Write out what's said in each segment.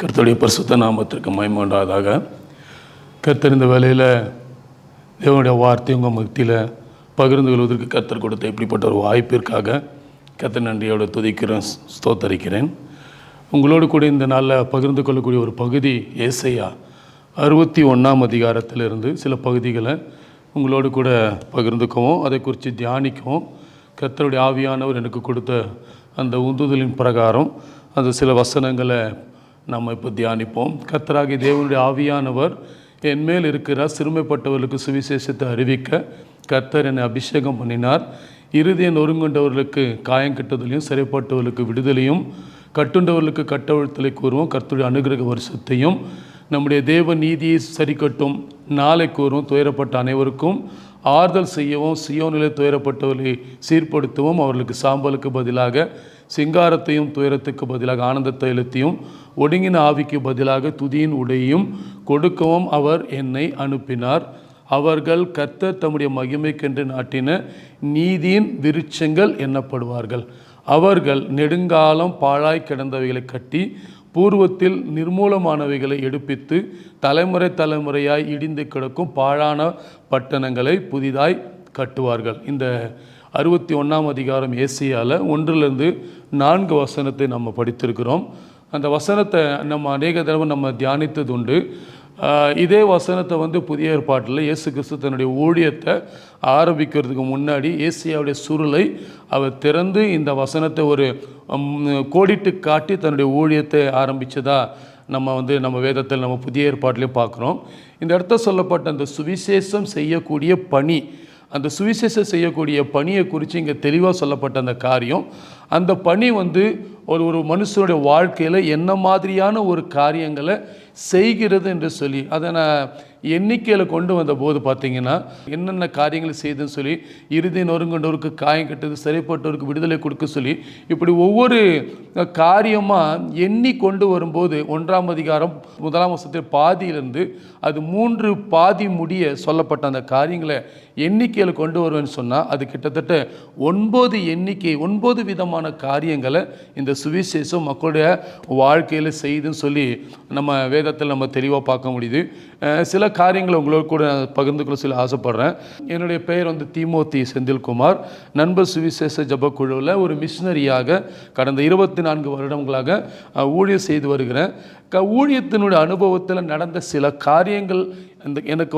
கர்த்தருடைய பரிசுத்த நாமத்திற்கு மகிமை உண்டாவதாக. கர்த்தர் இந்த வேளையில் தேவனுடைய வார்த்தை உங்கள் மத்தியில் பகிர்ந்து கொள்வதற்கு கர்த்தர் கொடுத்த இப்படிப்பட்ட ஒரு வாய்ப்பிற்காக கர்த்தர் நன்றியோடு துதிக்கிறேன், ஸ்தோத்தரிக்கிறேன். உங்களோடு கூட இந்த நாளில் பகிர்ந்து கொள்ளக்கூடிய ஒரு பகுதி ஏசாயா 61ஆம் அதிகாரத்திலிருந்து சில பகுதிகளை உங்களோடு கூட பகிர்ந்துக்கவும் அதை குறித்து தியானிக்கவும் கர்த்தருடைய ஆவியானவர் எனக்கு கொடுத்த அந்த உந்துதலின் பிரகாரம் அந்த சில வசனங்களை நம்ம இப்போ தியானிப்போம். கர்த்தராகிய தேவனுடைய ஆவியானவர் என்மேல் இருக்கிறார். சிறுமைப்பட்டவர்களுக்கு சுவிசேஷத்தை அறிவிக்க கர்த்தர் என்னை அபிஷேகம் பண்ணினார். இருதயம் நொறுங்குண்டவர்களுக்கு காயங்கட்டுதலையும், சிறைப்பட்டவர்களுக்கு விடுதலையும், கட்டுண்டவர்களுக்கு கட்டவிழ்த்தலை கூறுவோம். கர்த்தருடைய அனுகிரக வருஷத்தையும் நம்முடைய தேவ நீதியை சரிக்கட்டும் நாளை கூறும். துயரப்பட்ட அனைவருக்கும் ஆறுதல் செய்யவும், சியோனிலே துயரப்பட்டவர்களை சீர்படுத்தவும், அவர்களுக்கு சாம்பலுக்கு பதிலாக சிங்காரத்தையும், துயரத்துக்கு பதிலாக ஆனந்த தைலத்தையும், ஒடுங்கின ஆவிக்கு பதிலாக துதியின் உடையையும் கொடுக்கவும் அவர் என்னை அனுப்பினார். அவர்கள் கர்த்தர் தம்முடைய மகிமைக்கென்று நாட்டின நீதியின் விருட்சங்கள் எண்ணப்படுவார்கள். அவர்கள் நெடுங்காலம் பாழாய் கிடந்தவைகளை கட்டி பூர்வத்தில் நிர்மூலமானவைகளை எடுப்பித்து தலைமுறை தலைமுறையாய் இடிந்து கிடக்கும் பாழான பட்டணங்களை புதிதாய் கட்டுவார்கள். இந்த 61ஆம் அதிகாரம் ஏசாயால 1-4 வசனத்தை நம்ம படித்திருக்கிறோம். அந்த வசனத்தை நம்ம அநேக தடவை நம்ம தியானித்தது உண்டு. இதே வசனத்தை புதிய ஏற்பாட்டில் இயேசு கிறிஸ்து தன்னுடைய ஊழியத்தை ஆரம்பிக்கிறதுக்கு முன்னாடி ஏசாயாவுடைய சுருளை அவர் திறந்து இந்த வசனத்தை ஒரு கோடிட்டு காட்டி தன்னுடைய ஊழியத்தை ஆரம்பித்ததா நம்ம வேதத்தில் நம்ம புதிய ஏற்பாட்டிலே பார்க்குறோம். இந்த இடத்த சொல்லப்பட்ட அந்த சுவிசேஷம் செய்யக்கூடிய பணி, அந்த சுவிசேஷம் செய்யக்கூடிய பணியை குறித்து இங்கே தெளிவாக சொல்லப்பட்ட அந்த காரியம், அந்த பணி ஒரு மனுஷனுடைய வாழ்க்கையில் என்ன மாதிரியான ஒரு காரியங்களை செய்கிறது என்று சொல்லி அதை நான் எண்ணிக்கையில் கொண்டு வந்த போது பார்த்திங்கன்னா என்னென்ன காரியங்களை செய்துன்னு சொல்லி இருதயம் நொறுங்குண்டவருக்கு காயம் கட்டுது, சிறைப்பட்டவருக்கு விடுதலை கொடுக்க சொல்லி இப்படி ஒவ்வொரு காரியமாக எண்ணி கொண்டு வரும்போது 1ஆம் அதிகாரம் 1ஆம் வசனத்தில் பாதியிலிருந்து அது 3 பாதி முடிய சொல்லப்பட்ட அந்த காரியங்களை எண்ணிக்கையில் கொண்டு வருவேன்னு சொன்னால் அது கிட்டத்தட்ட 9 விதமான காரியங்களை இந்த சுவிசேஷம் மக்களுடைய வாழ்க்கையில் செய்துன்னு சொல்லி நம்ம வேதத்தில் நம்ம தெளிவாக பார்க்க முடியுது. சில காரியங்களை உங்களோட கூட பகிர்ந்துக்குள்ள சில ஆசைப்படுறேன். என்னுடைய பெயர் தீமோத்தி செந்தில்குமார். நண்பர் சுவிசேஷ ஜபக்குழுவில் ஒரு மிஷினரியாக கடந்த 24 வருடங்களாக ஊழியம் செய்து வருகிறேன். ஊழியத்தினுடைய அனுபவத்தில் நடந்த சில காரியங்கள் எனக்கு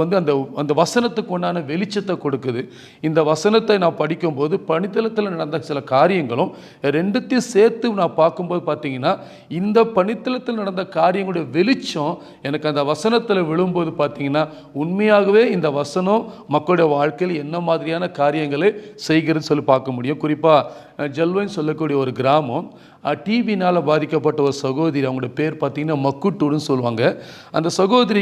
அந்த வசனத்துக்கு உண்டான வெளிச்சத்தை கொடுக்குது. இந்த வசனத்தை நான் படிக்கும்போது பணித்தளத்தில் நடந்த சில காரியங்களும் ரெண்டுத்தையும் சேர்த்து நான் பார்க்கும்போது பார்த்தீங்கன்னா இந்த பணித்தளத்தில் நடந்த காரியங்களுடைய வெளிச்சம் எனக்கு அந்த வசனத்தில் விழும்போது பார்த்தீங்கன்னா உண்மையாகவே இந்த வசனம் மக்களுடைய வாழ்க்கையில் என்ன மாதிரியான காரியங்களை செய்கிறதுன்னு சொல்லி பார்க்க முடியும். குறிப்பாக ஜல்வன் சொல்லக்கூடிய ஒரு கிராமம், டிபினால் பாதிக்கப்பட்ட ஒரு சகோதரி, அவங்களோட பேர் பார்த்திங்கன்னா மக்குட்டூடுன்னு சொல்லுவாங்க. அந்த சகோதரி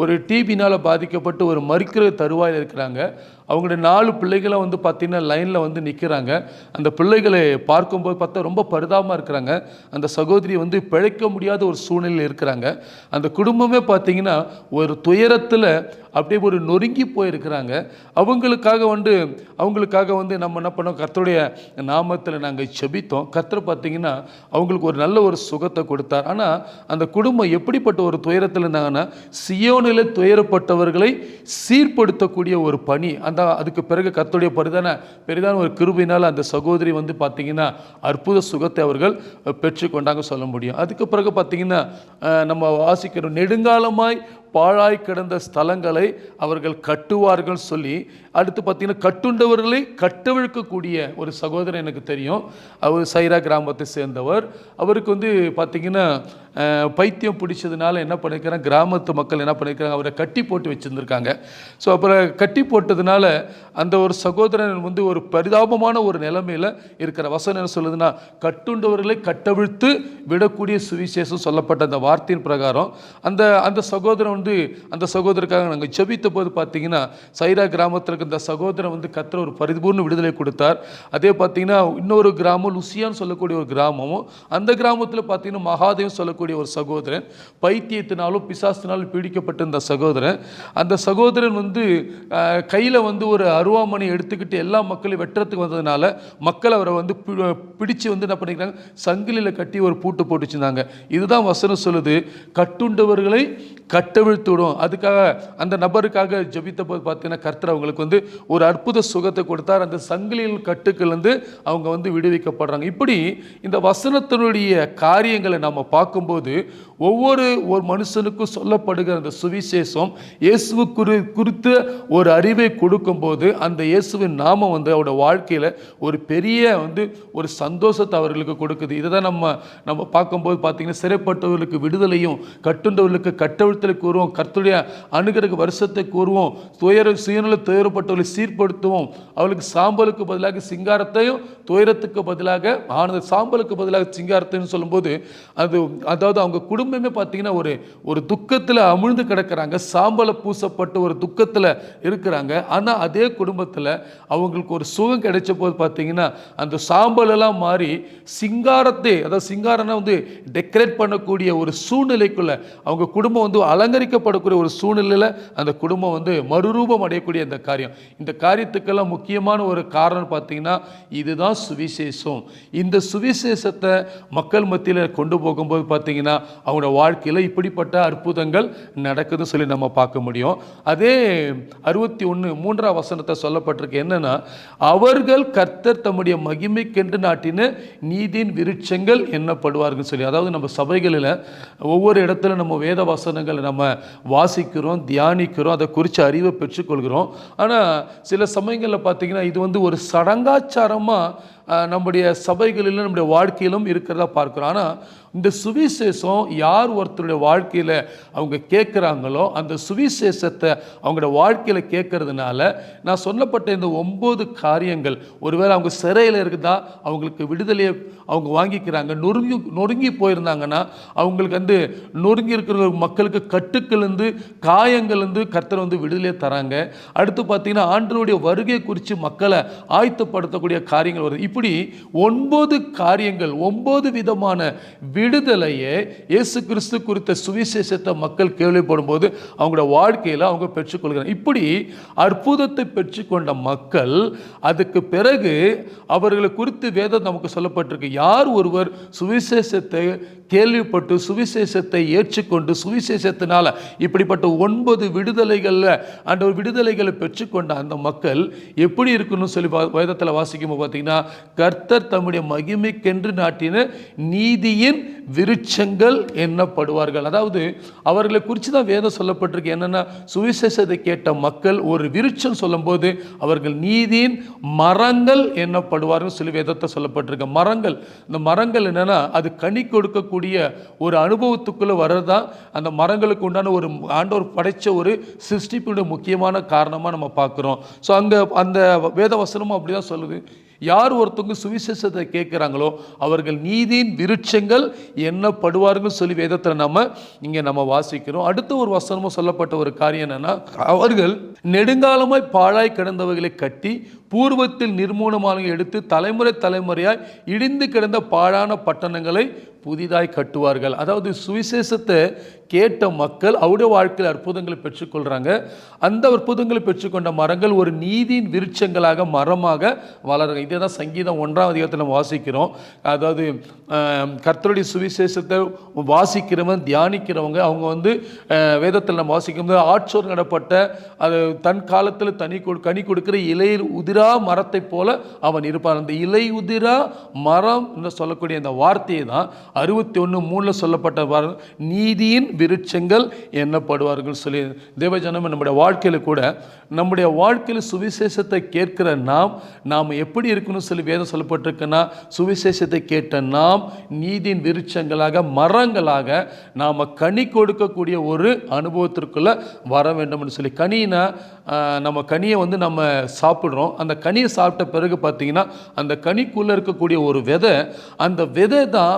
ஒரு டிபினால் பாதிக்கப்பட்டு ஒரு மறுக்கிற தருவாயில் இருக்கிறாங்க. அவங்களுடைய 4 பிள்ளைகளை பார்த்திங்கன்னா லைனில் நிற்கிறாங்க. அந்த பிள்ளைகளை பார்க்கும்போது பார்த்தா ரொம்ப பரிதாபமாக இருக்கிறாங்க. அந்த சகோதரி பிழைக்க முடியாத ஒரு சூழ்நிலையில் இருக்கிறாங்க. அந்த குடும்பமே பார்த்திங்கன்னா ஒரு துயரத்தில் அப்படியே ஒரு நொறுங்கி போயிருக்கிறாங்க. அவங்களுக்காக நம்ம என்ன பண்ணோம், கர்த்தருடைய நாமத்தில் நாங்கள் செபித்தோம். கர்த்தர் பார்த்திங்கன்னா அவங்களுக்கு ஒரு நல்ல ஒரு சுகத்தை கொடுத்தார். ஆனால் அந்த குடும்பம் எப்படிப்பட்ட ஒரு துயரத்தில் இருந்தாங்கன்னா சியோனில் துயரப்பட்டவர்களை சீர்படுத்தக்கூடிய ஒரு பணி. அதுக்கு பிறகு கர்த்தருடைய பெரிதான ஒரு கிருபையினால் அந்த சகோதரி பார்த்திங்கன்னா அற்புத சுகத்தை அவர்கள் பெற்றுக்கொண்டாங்க சொல்ல முடியும். அதுக்கு பிறகு பார்த்திங்கன்னா நம்ம வாசிக்கிறோம், நெடுங்காலமாய் பாழாய் கிடந்த ஸ்தலங்களை அவர்கள் கட்டுவார்கள் சொல்லி. அடுத்து பார்த்திங்கன்னா கட்டுண்டவர்களை கட்டவிழ்க்கக்கூடிய ஒரு சகோதரர் எனக்கு தெரியும். அவர் சைரா கிராமத்தை சேர்ந்தவர். அவருக்கு பார்த்திங்கன்னா பைத்தியம் பிடிச்சதுனால என்ன பண்ணிக்கிறாங்க, கிராமத்து மக்கள் என்ன பண்ணிக்கிறாங்க, அவரை கட்டி போட்டு வச்சுருந்துருக்காங்க. ஸோ அப்புறம் கட்டி போட்டதுனால அந்த ஒரு சகோதரன் ஒரு பரிதாபமான ஒரு நிலைமையில் இருக்கிற வசனம் என்ன சொல்லுதுன்னா, கட்டுண்டவர்களை கட்டவிழ்த்து விடக்கூடிய சுவிசேஷம் சொல்லப்பட்ட அந்த வார்த்தையின் பிரகாரம் அந்த சகோதரன் வந்து அந்த சகோதரருக்காக நாங்கள் ஜெபித்த போது பார்த்தீங்கன்னா, சைரா கிராமத்தில் இருக்க இந்த சகோதரன் வந்து கர்த்தர் ஒரு பரிபூர்ண விடுதலை கொடுத்தார். அதே பார்த்தீங்கன்னா இன்னொரு கிராமம் லுசியான்னு சொல்லக்கூடிய ஒரு கிராமமும், அந்த கிராமத்தில் பார்த்தீங்கன்னா மகாதேவ் சொல்லக்கூடிய ஒரு சகோதரன், பைத்தியத்தினாலும் பிசாசினாலும் பீடிக்கப்பட்ட இந்த சகோதரன், அந்த சகோதரன் வந்து கையில் வந்து ஒரு அருவாமனை எடுத்துக்கிட்டு எல்லா மக்களையும் வெட்டுறதுக்கு வந்ததுனால மக்கள் அவரை வந்து பிடிச்சு வந்து என்ன பண்ணிக்கிறாங்க, சங்கிலியில் கட்டி ஒரு பூட்டு போட்டு வச்சுருந்தாங்க. இதுதான் வசனம் சொல்லுது, கட்டுண்டவர்களை கட்டவிழ்த்து விடும். அதுக்காக அந்த நபருக்காக ஜெபித்த போது பார்த்தீங்கன்னா கர்த்தர் அவங்களுக்கு வந்து ஒரு அற்புத சுகத்தை கொடுத்தார். அந்த சங்கிலியில் கட்டுக்கள் வந்து அவங்க வந்து விடுவிக்கப்படுறாங்க. இப்படி இந்த வசனத்தினுடைய காரியங்களை நம்ம பார்க்கும்போது ஒரு மனுஷனுக்கும் சொல்லப்படுகிற அந்த சுவிசேஷம் இயேசுவு குறித்த ஒரு அறிவை கொடுக்கும்போது அந்த இயேசுவின் நாமம் வந்து அவரோட வாழ்க்கையில் ஒரு பெரிய வந்து ஒரு சந்தோஷத்தை அவர்களுக்கு கொடுக்குது. இதை தான் நம்ம பார்க்கும்போது பார்த்தீங்கன்னா சிறைப்பட்டவர்களுக்கு விடுதலையும், கட்டுண்டவர்களுக்கு கட்டவிழ்த்தலை கூறுவோம், கர்த்தருடைய அனுகிரக வருஷத்தை கூறுவோம், சுயநல துயரப்பட்டவர்களை சீர்படுத்துவோம், அவளுக்கு சாம்பலுக்கு பதிலாக சிங்காரத்தையும், துயரத்துக்கு பதிலாக ஆனந்த சாம்பலுக்கு பதிலாக சிங்காரத்தையும் சொல்லும்போது அதாவது அவங்க குடும்பமே பார்த்தீங்கன்னா ஒரு துக்கத்தில் அமிழ்ந்து கிடக்கிறாங்க, சாம்பலை பூசப்பட்டு ஒரு துக்கத்தில் இருக்கிறாங்க. ஆனால் அதே குடும்பத்தில் அவங்களுக்கு ஒரு சுகம் கிடைச்ச போது பார்த்தீங்கன்னா அந்த சாம்பலெல்லாம் மாறி சிங்காரத்தை, அதாவது சிங்காரனை வந்து டெக்கரேட் பண்ணக்கூடிய ஒரு சூழ்நிலைக்குள்ள அவங்க குடும்பம் வந்து அலங்கரிக்கப்படக்கூடிய ஒரு சூழ்நிலையில் அந்த குடும்பம் வந்து மறுரூபம் அடையக்கூடிய இந்த காரியம். இந்த காரியத்துக்கெல்லாம் முக்கியமான ஒரு காரணம் பார்த்தீங்கன்னா இதுதான் சுவிசேஷம். இந்த சுவிசேஷத்தை மக்கள் மத்தியில் கொண்டு போகும்போது பார்த்தீங்கன்னா அவங்களோட வாழ்க்கையில் இப்படிப்பட்ட அற்புதங்கள் நடக்குதுன்னு சொல்லி நம்ம பார்க்க முடியும். அதே 61:3 வசனத்தை சொல்லப்பட்டிருக்கு என்னன்னா, அவர்கள் கர்த்தர் தம்முடைய மகிமைக்கென்று நாட்டின நீதியின் விருட்சங்கள் எண்ணப்படுவார்கள் சொல்லி. அதாவது நம்ம சபைகளில் ஒவ்வொரு இடத்துல நம்ம வேத வசனங்களை நம்ம வாசிக்கிறோம், தியானிக்கிறோம், அதை குறித்து அறிவை பெற்றுக்கொள்கிறோம். ஆனால் சில சமயங்களில் பார்த்தீங்கன்னா இது வந்து ஒரு சடங்காச்சாரமாக நம்முடைய சபைகளிலும் நம்முடைய வாழ்க்கையிலும் இருக்கிறதா பார்க்குறோம். ஆனால் இந்த சுவிசேஷம் யார் ஒருத்தருடைய வாழ்க்கையில் அவங்க கேட்குறாங்களோ அந்த சுவிசேஷத்தை அவங்களோட வாழ்க்கையில் கேட்கறதுனால நான் சொல்லப்பட்ட இந்த 9 காரியங்கள், ஒருவேளை அவங்க சிறையில் இருக்குதா அவங்களுக்கு விடுதலையை அவங்க வாங்கிக்கிறாங்க, நொறுங்கி போயிருந்தாங்கன்னா அவங்களுக்கு வந்து நொறுங்கி இருக்கிற மக்களுக்கு கட்டுக்கள்லேருந்து காயங்கள்லேருந்து கர்த்தர் வந்து விடுதலையை தராங்க. அடுத்து பார்த்தீங்கன்னா ஆண்டவருடைய வருகை குறித்து மக்களை ஆயத்தப்படுத்தக்கூடிய காரியங்கள் வருது. இப்படி 9 காரியங்கள், 9 விதமான விடுதலையை இயேசு கிறிஸ்து குறித்த சுவிசேஷத்தை மக்கள் கேள்விப்படும் போது அவங்களோட வாழ்க்கையில் அவங்க பெற்றுக்கொள்கிறாங்க. இப்படி அற்புதத்தை பெற்றுக்கொண்ட மக்கள் அதுக்கு பிறகு அவர்களை குறித்து வேதம் நமக்கு சொல்லப்பட்டிருக்கு. யார் ஒருவர் சுவிசேஷத்தை கேள்விப்பட்டு சுவிசேஷத்தை ஏற்றுக்கொண்டு சுவிசேஷத்தினால இப்படிப்பட்ட 9 விடுதலைகளில் அந்த விடுதலைகளை பெற்றுக்கொண்ட அந்த மக்கள் எப்படி இருக்குன்னு சொல்லி வேதத்தில் வாசிக்கும்போது பார்த்தீங்கன்னா, கர்த்தர் தம்முடைய மகிமைக்கென்று நாட்டின நீதியின் விருட்சங்கள் எண்ணப்படுவார்கள். அதாவது அவர்களை குறித்து தான் வேதம் சொல்லப்பட்டிருக்கு. என்னென்னா சுவிசேஷத்தை கேட்ட மக்கள் ஒரு விருட்சம் சொல்லும்போது அவர்கள் நீதியின் மரங்கள் எண்ணப்படுவார்கள் சொல்லி வேதத்தை சொல்லப்பட்டிருக்கு. மரங்கள், இந்த மரங்கள் என்னென்னா அது கனி கொடுக்கக்கூடிய ஒரு அனுபவத்துக்குள்ளே வர்றதா அந்த மரங்களுக்கு உண்டான ஒரு ஆண்டவர் படைச்ச ஒரு சிருஷ்டிப்புடைய முக்கியமான காரணமாக நம்ம பார்க்குறோம். ஸோ அங்கே அந்த வேத வசனமும் அப்படி தான் சொல்லுது. யார் ஒருத்தவங்க சுவிசேஷத்தை கேட்குறாங்களோ அவர்கள் நீதியின் விருட்சங்கள் எண்ணப்படுவார்கள் சொல்லி வேதத்தில் நம்ம வாசிக்கிறோம். அடுத்த ஒரு வசனமும் சொல்லப்பட்ட ஒரு காரியம் என்னன்னா, அவர்கள் நெடுங்காலமாய் பாழாய் கிடந்தவைகளை கட்டி பூர்வத்தில் நிர்மூலமாக எடுத்து தலைமுறை தலைமுறையாய் இடிந்து கிடந்த பாழான பட்டணங்களை புதிதாய் கட்டுவார்கள். அதாவது சுவிசேஷத்தை கேட்ட மக்கள் அவருடைய வாழ்க்கையில் அற்புதங்களை பெற்றுக்கொள்கிறாங்க. அந்த அற்புதங்களை பெற்றுக்கொண்ட மரங்கள் ஒரு நீதியின் விருட்சங்களாக மரமாக வளருங்க. இதே தான் சங்கீதம் 1ஆம் அதிகாரத்தில் நம்ம வாசிக்கிறோம். அதாவது கர்த்தருடைய சுவிசேஷத்தை வாசிக்கிறவங்க தியானிக்கிறவங்க அவங்க வந்து வேதத்தில் நம்ம வாசிக்கும்போது ஆற்றோர் நடப்பட்ட அது தன் காலத்தில் கனி கொடுக்கிற இலை உதிரா மரத்தை போல அவன் இருப்பான். அந்த இலை உதிரா மரம் என்று சொல்லக்கூடிய அந்த வார்த்தையை தான் 61:3 சொல்லப்பட்ட நீதியின் விருட்சங்கள் எண்ணப்படுவார்கள் சொல்லி தேவஜனம் நம்முடைய வாழ்க்கையில் கூட நம்முடைய வாழ்க்கையில் சுவிசேஷத்தை கேட்கிற நாம் எப்படி இருக்கணும் சொல்லி வேதம் சொல்லப்பட்டிருக்குன்னா, சுவிசேஷத்தை கேட்ட நாம் நீதியின் விருட்சங்களாக மரங்களாக நாம் கனி கொடுக்கக்கூடிய ஒரு அனுபவத்திற்குள்ள வர வேண்டும் என்று சொல்லி. கனினா நம்ம கனியை வந்து நம்ம சாப்பிட்றோம். அந்த கனியை சாப்பிட்ட பிறகு பார்த்தீங்கன்னா அந்த கனிக்குள்ளே இருக்கக்கூடிய ஒரு விதை, அந்த விதை தான்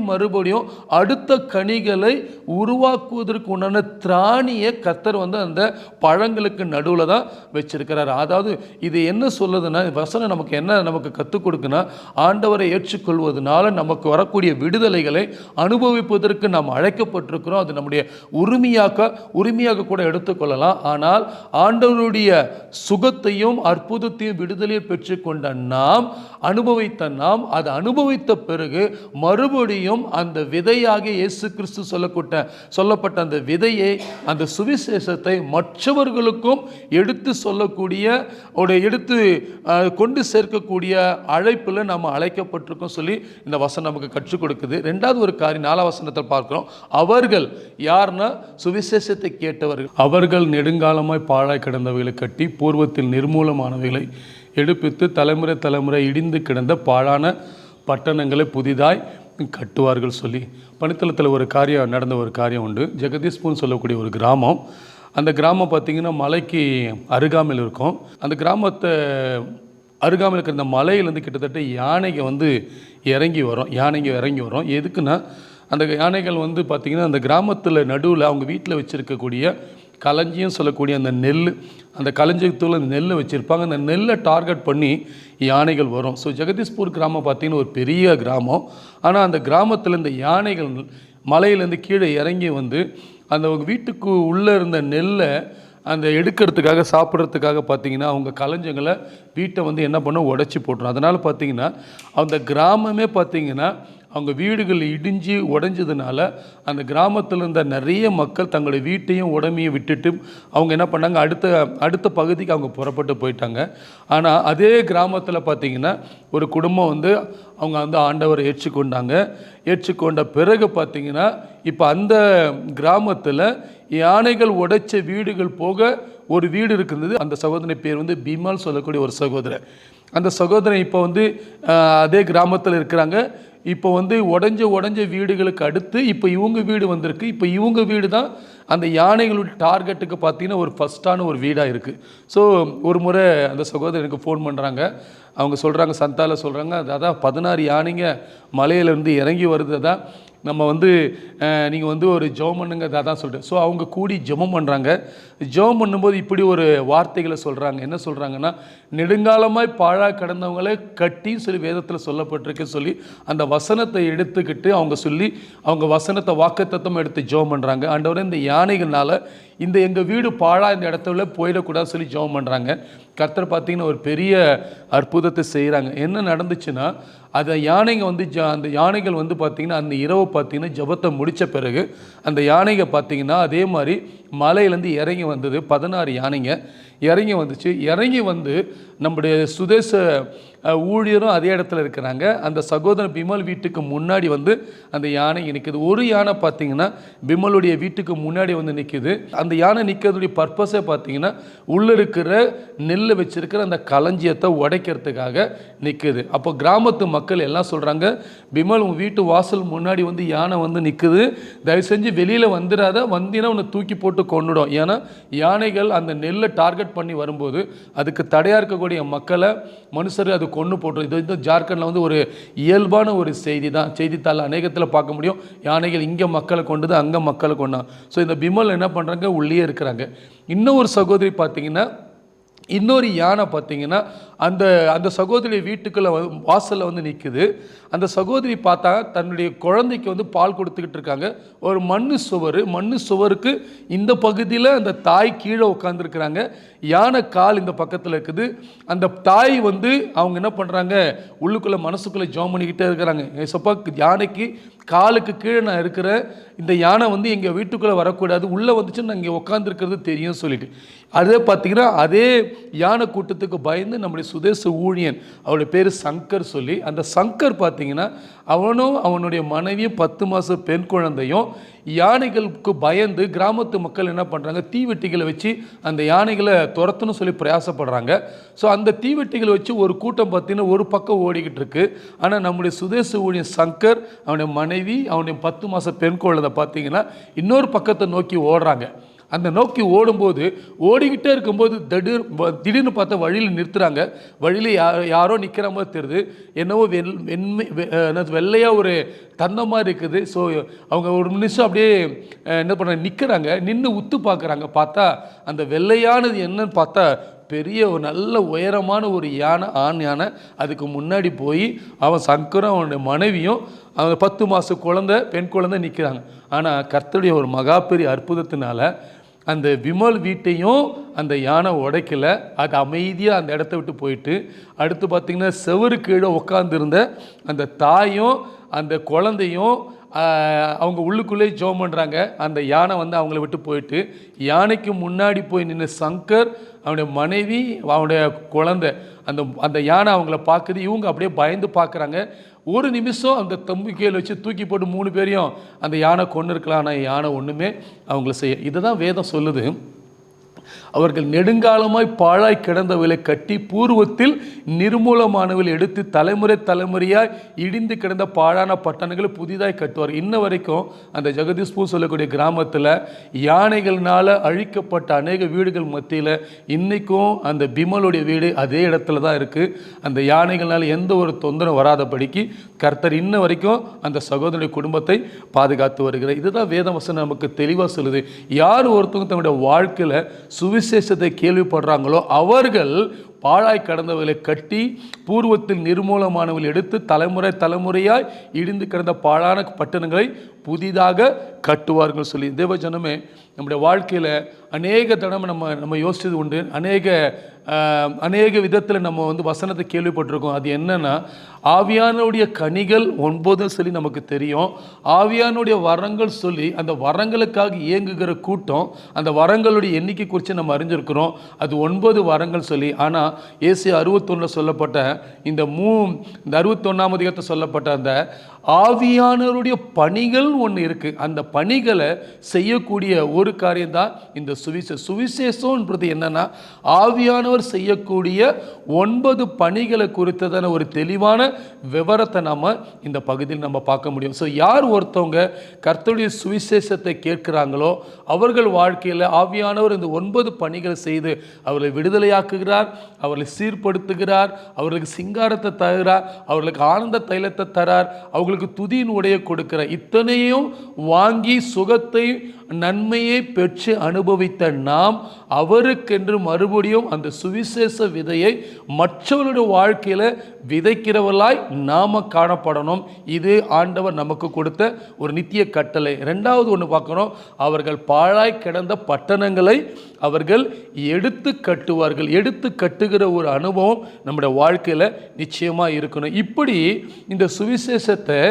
மறுபடியும் அடுத்த கனிகளை உருவாக்குவதற்கு உண்டான திராணியை கர்த்தர் அந்த பழங்களுக்கு நடுவில் தான் வச்சிருக்கிறார். அதாவது இது என்ன சொல்லுதுன்னா, வசனம் நமக்கு கற்றுக் கொடுக்குன்னா, ஆண்டவரை ஏற்றுக்கொள்வதனால நமக்கு வரக்கூடிய விடுதலைகளை அனுபவிப்பதற்கு நாம் அழைக்கப்பட்டிருக்கிறோம். அது நம்முடைய உரிமையாக கூட எடுத்துக்கொள்ளலாம். ஆனால் ஆண்டவருடைய சுகத்தையும் அற்புதத்தையும் விடுதலையை பெற்றுக்கொண்ட நாம் அதை அனுபவித்த பிறகு மறுபடியும் அந்த விதையாக இயேசு கிறிஸ்து சொல்லப்பட்ட அந்த விதையை, அந்த சுவிசேஷத்தை மற்றவர்களுக்கும் எடுத்து சொல்லக்கூடிய எடுத்து கொண்டு சேர்க்கக்கூடிய அழைப்பில் நம்ம அழைக்கப்பட்டிருக்கோம் சொல்லி இந்த வசனம் நமக்கு கற்றுக் கொடுக்குது. ரெண்டாவது ஒரு காரியம் 4ஆம் வசனத்தில் பார்க்கிறோம். அவர்கள் யார்னா சுவிசேஷத்தை கேட்டவர்கள். அவர்கள் நெடுங்காலமாய் பாழாய் கிடந்தவைகளை கட்டி பூர்வத்தில் நிர்மூலமானவைகளை எடுப்பித்து தலைமுறை இடிந்து கிடந்த பாழான பட்டணங்களை புதிதாய் கட்டுவார்கள் சொல்லி பணித்தளத்தில் நடந்த ஒரு காரியம் உண்டு. ஜெகதீஷ்பூர்னு சொல்லக்கூடிய ஒரு கிராமம். அந்த கிராமம் பார்த்திங்கன்னா மலைக்கு அருகாமையில் இருக்கும். அந்த கிராமத்தை அருகாமையில் இருக்கிற அந்த மலையிலேருந்து கிட்டத்தட்ட யானைங்க இறங்கி வரும். எதுக்குன்னா, அந்த யானைகள் பார்த்திங்கன்னா அந்த கிராமத்தில் நடுவில் அவங்க வீட்டில் வச்சுருக்கக்கூடிய களஞ்சியம் சொல்லக்கூடிய அந்த நெல், அந்த களஞ்சியத்தில் அந்த நெல்லை வச்சுருப்பாங்க. அந்த நெல்லை டார்கெட் பண்ணி யானைகள் வரும். ஸோ ஜெகதீஷ்பூர் கிராமம் பார்த்திங்கன்னா ஒரு பெரிய கிராமம். ஆனால் அந்த கிராமத்தில் இந்த யானைகள் மலையிலேருந்து கீழே இறங்கி அந்த வீட்டுக்கு உள்ளே இருந்த நெல்லை அந்த எடுக்கிறதுக்காக சாப்பிட்றதுக்காக பார்த்திங்கன்னா அவங்க களஞ்சங்களை வீட்டை என்ன பண்ண உடச்சி போட்டுரும். அதனால் பார்த்திங்கன்னா அந்த கிராமமே பார்த்திங்கன்னா அவங்க வீடுகள் இடிஞ்சு உடைஞ்சதுனால அந்த கிராமத்தில் இருந்த நிறைய மக்கள் தங்களுடைய வீட்டையும் உடமையும் விட்டுட்டு அவங்க என்ன பண்ணாங்க, அடுத்த பகுதிக்கு அவங்க புறப்பட்டு போயிட்டாங்க. ஆனால் அதே கிராமத்தில் பார்த்திங்கன்னா ஒரு குடும்பம் அவங்க ஆண்டவரை ஏற்றுக்கொண்ட பிறகு பார்த்திங்கன்னா இப்போ அந்த கிராமத்தில் யானைகள் உடைச்ச வீடுகள் போக ஒரு வீடு இருக்குது. அந்த சகோதரனை பேர் பீமால் சொல்லக்கூடிய ஒரு சகோதரர். அந்த சகோதரன் இப்போ அதே கிராமத்தில் இருக்கிறாங்க. இப்போ உடஞ்ச வீடுகளுக்கு அடுத்து இப்போ இவங்க வீடு வந்திருக்கு. இப்போ இவங்க வீடு தான் அந்த யானைகளுடைய டார்கெட்டுக்கு பார்த்திங்கன்னா ஒரு ஃபஸ்ட்டான ஒரு வீடாக இருக்குது. ஸோ ஒரு முறை அந்த சகோதரனுக்கு ஃபோன் பண்ணுறாங்க. அவங்க சொல்கிறாங்க, சந்தால சொல்கிறாங்க, அதான் 16 யானைங்க மலையிலேருந்து இறங்கி வருது. அதான் நம்ம நீங்கள் ஒரு ஜெபம் பண்ணுங்க அதான் சொல்கிறேன். ஸோ அவங்க கூடி ஜெபம் பண்ணுறாங்க. ஜெபம் பண்ணும்போது இப்படி ஒரு வார்த்தைகளை சொல்கிறாங்க. என்ன சொல்கிறாங்கன்னா, நெடுங்காலமாய் பாழா கடந்தவங்களே கட்டி சொல்லி வேதத்தில் சொல்லப்பட்டிருக்கு சொல்லி அந்த வசனத்தை எடுத்துக்கிட்டு அவங்க வசனத்தை வாக்குத்தத்தம் எடுத்து ஜெபம் பண்ணுறாங்க. ஆண்டவரே, இந்த யானைகள்னால எங்கள் வீடு பாழா இந்த இடத்துல போயிடக்கூடாது சொல்லி ஜெபம் பண்ணுறாங்க. கர்த்தர் பார்த்திங்கன்னா ஒரு பெரிய அற்புதத்தை செய்கிறாங்க. என்ன நடந்துச்சுன்னா, அந்த யானைங்க அந்த யானைகள் பார்த்திங்கன்னா அந்த இரவு பார்த்திங்கன்னா ஜெபத்தை முடித்த பிறகு அந்த யானைங்க பார்த்திங்கன்னா அதே மாதிரி மலையிலேருந்து இறங்கி வந்தது. 16 யானைங்க இறங்கி வந்துச்சு. இறங்கி நம்முடைய சுதேச ஊழியரும் அதே இடத்துல இருக்கிறாங்க. அந்த சகோதரன் பிமல் வீட்டுக்கு முன்னாடி அந்த யானை நிற்குது. ஒரு யானை பார்த்திங்கன்னா பிமலுடைய வீட்டுக்கு முன்னாடி நிற்குது. அந்த யானை நிற்கிறதுடைய பர்பஸை பார்த்திங்கன்னா உள்ளே இருக்கிற நெல்லை வச்சிருக்கிற அந்த களஞ்சியத்தை உடைக்கிறதுக்காக நிற்குது. அப்போ கிராமத்து மக்கள் எல்லாம் சொல்கிறாங்க, பிமல் உன் வீட்டு வாசல் முன்னாடி யானை நிற்குது, தயவு செஞ்சு வெளியில் வந்துடாத, வந்தினா உன்னை தூக்கி போட்டு கொண்டுடும். ஏன்னா யானைகள் அந்த நெல்லை டார்கெட் பண்ணி வரும்போது அதுக்கு தடையாக இருக்கக்கூடிய மக்களை மனுஷர் அது கொண்டு போட்டுரும். இது ஜார்க்கண்டில் ஒரு இயல்பான ஒரு செய்தி தான். செய்தித்தாள் அநேகத்தில் பார்க்க முடியும். யானைகள் இங்கே மக்களை கொண்டது, அங்கே மக்களை கொண்டான். ஸோ இந்த பிமல் என்ன பண்ணுறாங்க, உள்ளே இருக்கிறாங்க. இன்னொரு சகோதரி பார்த்திங்கன்னா, இன்னொரு யானை பார்த்திங்கன்னா அந்த சகோதரி வீட்டுக்குள்ளே வாசலில் நிற்குது. அந்த சகோதரி பார்த்தா தன்னுடைய குழந்தைக்கு பால் கொடுத்துக்கிட்டு இருக்காங்க. ஒரு மண்ணு சுவருக்கு இந்த பகுதியில் அந்த தாய் கீழே உட்காந்துருக்குறாங்க. யானை கால் இந்த பக்கத்தில் இருக்குது. அந்த தாய் அவங்க என்ன பண்ணுறாங்க, உள்ளுக்குள்ளே மனசுக்குள்ளே ஜெபம் பண்ணிக்கிட்டே இருக்கிறாங்க. ஏசப்பா, யானைக்கு காலுக்கு கீழே நான் இருக்கிறேன், இந்த யானை எங்கள் வீட்டுக்குள்ளே வரக்கூடாது, உள்ளே வந்துச்சு நான் இங்கே உட்காந்துருக்கிறது தெரியும் சொல்லிட்டு. அதே பார்த்திங்கன்னா அதே யானை கூட்டத்துக்கு பயந்து நம்முடைய சுதேச ஊழியன், அவருடைய பேர் சங்கர் சொல்லி, அந்த சங்கர் பார்த்திங்கன்னா அவனும் அவனுடைய மனைவியும் 10 மாத பெண் குழந்தையும் யானைகளுக்கு பயந்து கிராமத்து மக்கள் என்ன பண்ணுறாங்க, தீவெட்டிகளை வச்சு அந்த யானைகளை துரத்தணும் சொல்லி பிரயாசப்படுறாங்க. ஸோ அந்த தீவெட்டிகளை வச்சு ஒரு கூட்டம் பார்த்திங்கன்னா ஒரு பக்கம் ஓடிக்கிட்டு இருக்கு. ஆனால் நம்முடைய சுதேச ஊழியன் சங்கர், அவனுடைய மனைவி, அவனுடைய 10 மாத பெண் குழந்தை பார்த்திங்கன்னா இன்னொரு பக்கத்தை நோக்கி ஓடுறாங்க. அந்த நோக்கி ஓடும்போது ஓடிக்கிட்டே இருக்கும்போது திடீர்னு பார்த்தா வழியில் நிறுத்துகிறாங்க. வழியில் யாரோ நிற்கிற மாதிரி தெரியுது. என்னவோ வெள்ளையாக ஒரு தந்த மாதிரி இருக்குது. ஸோ அவங்க ஒரு நிமிஷம் அப்படியே என்ன பண்ணுறாங்க, நிற்கிறாங்க. நின்று உத்து பார்க்குறாங்க. பார்த்தா அந்த வெள்ளையானது என்னன்னு பார்த்தா பெரிய ஒரு நல்ல உயரமான ஒரு யானை, ஆண் யானை. அதுக்கு முன்னாடி போய் அவன் சங்கரும் அவனுடைய மனைவியும் அவன் 10 மாத குழந்தை, பெண் குழந்தை நிற்கிறாங்க. ஆனால் கர்த்தருடைய ஒரு மகா பெரிய அற்புதத்தினால அந்த விமல் வீட்டையும் அந்த யானை உடைக்கல. அது அமைதியாக அந்த இடத்த விட்டு போயிட்டு, அடுத்து பார்த்திங்கன்னா செவரு கீழே உட்காந்துருந்த அந்த தாயும் அந்த குழந்தையும் அவங்க உள்ளுக்குள்ளே ஜோம் பண்ணுறாங்க. அந்த யானை அவங்கள விட்டு போயிட்டு, யானைக்கு முன்னாடி போய் நின்று சங்கர், அவனுடைய மனைவி, அவனுடைய குழந்தை, அந்த யானை அவங்கள பார்க்குது. இவங்க அப்படியே பயந்து பார்க்குறாங்க. ஒரு நிமிஷம் அந்த தம்பிக்கையில் வச்சு தூக்கி போட்டு 3 பேரையும் அந்த யானை கொண்டு இருக்கலாம். ஆனால் யானை ஒன்றுமே அவங்கள செய்ய. இதை தான் வேதம் சொல்லுது. அவர்கள் நெடுங்காலமாய் பாழாய் கிடந்தவர்களை கட்டி பூர்வத்தில் நிர்மூலமானவர்கள் எடுத்து தலைமுறை தலைமுறையாய் இடிந்து கிடந்த பாழான பட்டணங்களை புதிதாய் கட்டுவார். இன்ன வரைக்கும் அந்த ஜெகதீஷ்பூர் சொல்லக்கூடிய கிராமத்தில் யானைகள்னால அழிக்கப்பட்ட அநேக வீடுகள் மத்தியில் இன்றைக்கும் அந்த பிமலுடைய வீடு அதே இடத்துல தான் இருக்குது. அந்த யானைகள்னால எந்த ஒரு தொந்தரவு வராதபடிக்கு கர்த்தர் இன்ன வரைக்கும் அந்த சகோதரனுடைய குடும்பத்தை பாதுகாத்து வருகிறார். இதுதான் வேதவசனம் நமக்கு தெளிவாக சொல்லுது. யார் ஒருத்தவங்க தன்னுடைய வாழ்க்கையில் சுவிசேஷத்தை கேள்விப்படுறாங்களோ அவர்கள் பாழாய் கடந்தவர்களை கட்டி பூர்வத்தில் நிர்மூலமானவர்கள் எடுத்து தலைமுறை தலைமுறையாய் இடிந்து கிடந்த பாழான பட்டணங்களை புதிதாக கட்டுவார்கள் சொல்லி, தேவஜனமே நம்முடைய வாழ்க்கையில் அநேக தடவை நம்ம யோசிச்சது உண்டு. அநேக விதத்தில் நம்ம வசனத்தை கேள்விப்பட்டிருக்கோம். அது என்னன்னா, ஆவியானுடைய கனிகள் 9 சொல்லி நமக்கு தெரியும். ஆவியானுடைய வரங்கள் சொல்லி அந்த வரங்களுக்காக இயங்குகிற கூட்டம், அந்த வரங்களுடைய எண்ணிக்கை குறித்து நம்ம அறிஞ்சிருக்கிறோம். அது 9 வரங்கள் சொல்லி. ஆனால் ஏசாயா 61 சொல்லப்பட்ட இந்த 61ஆம் அதிகாரத்தில் சொல்லப்பட்ட அந்த ஆவியானவருடைய பணிகள் ஒன்று இருக்குது. அந்த பணிகளை செய்யக்கூடிய ஒரு காரியம் தான் இந்த சுவிசேஷம்ன்றது. என்னன்னா, ஆவியானவர் செய்யக்கூடிய 9 பணிகளை குறித்ததான ஒரு தெளிவான விவரத்தை நம்ம இந்த பகுதியில் நம்ம பார்க்க முடியும். ஸோ யார் ஒருத்தவங்க கர்த்தருடைய சுவிசேஷத்தை கேட்கிறாங்களோ அவர்கள் வாழ்க்கையில் ஆவியானவர் இந்த 9 பணிகளை செய்து அவர்களை விடுதலையாக்குகிறார், அவர்களை சீர்படுத்துகிறார், அவர்களுக்கு சிங்காரத்தை தருகிறார், அவர்களுக்கு ஆனந்த தைலத்தை தரார், அவர்களுக்கு துதியின் உடைய கொடுக்கிறார். இத்தனையும் வாங்கி சுகத்தை நன்மையை பெற்று அனுபவித்த நாம் அவருக்கென்று மறுபடியும் அந்த சுவிசேஷ விதையை மற்றவர்களுடைய வாழ்க்கையில் விதைக்கிறவர்களாய் நாம காணப்படணும். இது ஆண்டவர் நமக்கு கொடுத்த ஒரு நித்திய கட்டளை. 2வது ஒன்று பார்க்கணும், அவர்கள் பாழாய் கிடந்த பட்டணங்களை அவர்கள் எடுத்து கட்டுவார்கள். எடுத்து கட்டுகிற ஒரு அனுபவம் நம்முடைய வாழ்க்கையில் நிச்சயமாக இருக்கணும். இப்படி இந்த சுவிசேஷத்தை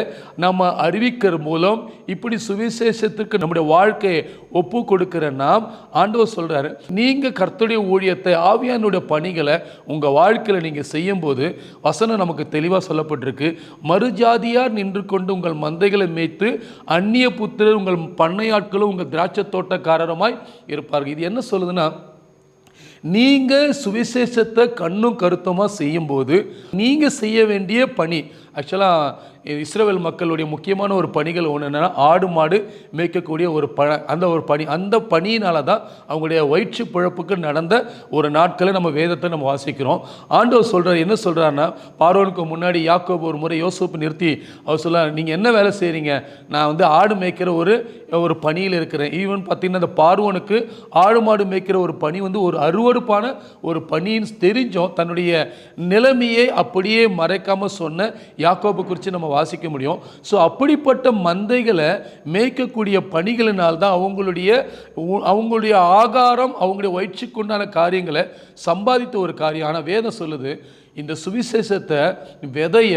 நம்ம அறிவிக்கிற மூலம், இப்படி சுவிசேஷத்துக்கு நம்முடைய வாழ்க்கையை ஒப்பு கொடுக்கிற நாம், ஆண்டவர் சொல்றாரு, நீங்க கர்த்தருடைய ஊழியத்தை ஆவியானுடைய பணிகளை உங்க வாழ்க்கையில் நீங்க செய்யும் போது வசனம் நமக்கு தெளிவாக சொல்லப்பட்டிருக்கு. மறுஜாதியார் நின்று கொண்டு உங்கள் மந்தைகளை மேய்த்து அந்நிய புத்திரர் உங்கள் பண்ணையாட்களும் உங்கள் திராட்சை தோட்டக்காரருமாய் இருப்பார்கள். இது என்ன சொல்லுதுன்னா, நீங்கள் சுவிசேஷத்தை கண்ணும் கருத்துமாக செய்யும்போது நீங்கள் செய்ய வேண்டிய பணி, ஆக்சுவலாக இஸ்ரவேல் மக்களுடைய முக்கியமான ஒரு பணிகள் ஒன்று என்னென்னா, ஆடு மாடு மேய்க்கக்கூடிய ஒரு அந்த பணியினால தான் அவங்களுடைய வயிற்று பிழப்புக்கு நடந்த ஒரு நாட்களை நம்ம வேதத்தை நம்ம வாசிக்கிறோம். ஆண்டவர் சொல்கிறார், என்ன சொல்கிறாருன்னா, பார்வோனுக்கு முன்னாடி யாக்கோபு ஒரு முறை யோசேப்பு நிறுத்தி அவர் சொல்கிறார், நீங்கள் என்ன வேலை செய்கிறீங்க? நான் ஆடு மேய்க்கிற ஒரு பணியில் இருக்கிறேன். ஈவன் பார்த்தீங்கன்னா, அந்த பார்வோனுக்கு ஆடு மாடு மேய்க்கிற ஒரு பணி ஒரு அருவருப்பான ஒரு பணின்னு தெரிஞ்சோம். தன்னுடைய நிலைமையை அப்படியே மறைக்காமல் சொன்ன யாக்கோபு குறித்து நம்ம வாசிக்க முடியும். ஸோ அப்படிப்பட்ட மந்தைகளை மேய்க்கக்கூடிய பணிகளினால் தான் அவங்களுடைய ஆகாரம், அவங்களுடைய வயிற்றுக்குண்டான காரியங்களை சம்பாதித்த ஒரு காரியம். ஆனால் வேதம் சொல்லுது, இந்த சுவிசேஷத்தை விதைய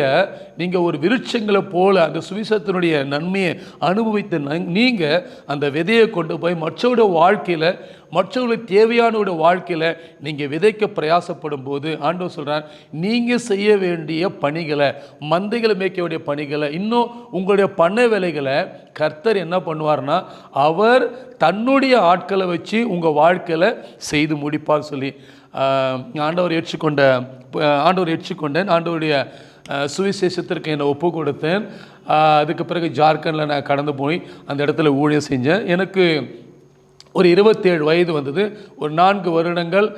நீங்கள் ஒரு விருட்சங்களை போல அந்த சுவிசேஷத்தினுடைய நன்மையை அனுபவித்த நீங்கள் அந்த விதையை கொண்டு போய் மற்றவருடைய வாழ்க்கையில், மற்றவர்களுக்கு தேவையானோட வாழ்க்கையில் நீங்கள் விதைக்க பிரயாசப்படும் போது ஆண்டவர் சொல்கிறார், நீங்கள் செய்ய வேண்டிய பணிகளை, மந்தைகளை மேய்க்க வேண்டிய பணிகளை, இன்னும் உங்களுடைய பண்ணை வேலைகளை கர்த்தர் என்ன பண்ணுவார்னா, அவர் தன்னுடைய ஆட்களை வச்சு உங்கள் வாழ்க்கையில் செய்து முடிப்பார் சொல்லி ஆண்டவர் ஏற்றுக்கொண்டேன். ஆண்டவருடைய சுவிசேஷத்திற்கு என்னை ஒப்பு கொடுத்தேன். அதுக்கு பிறகு ஜார்க்கண்டில் நான் கடந்து போய் அந்த இடத்துல ஊழியம் செஞ்சேன். எனக்கு ஒரு 27 வயது வந்தது. ஒரு 4 வருடங்கள்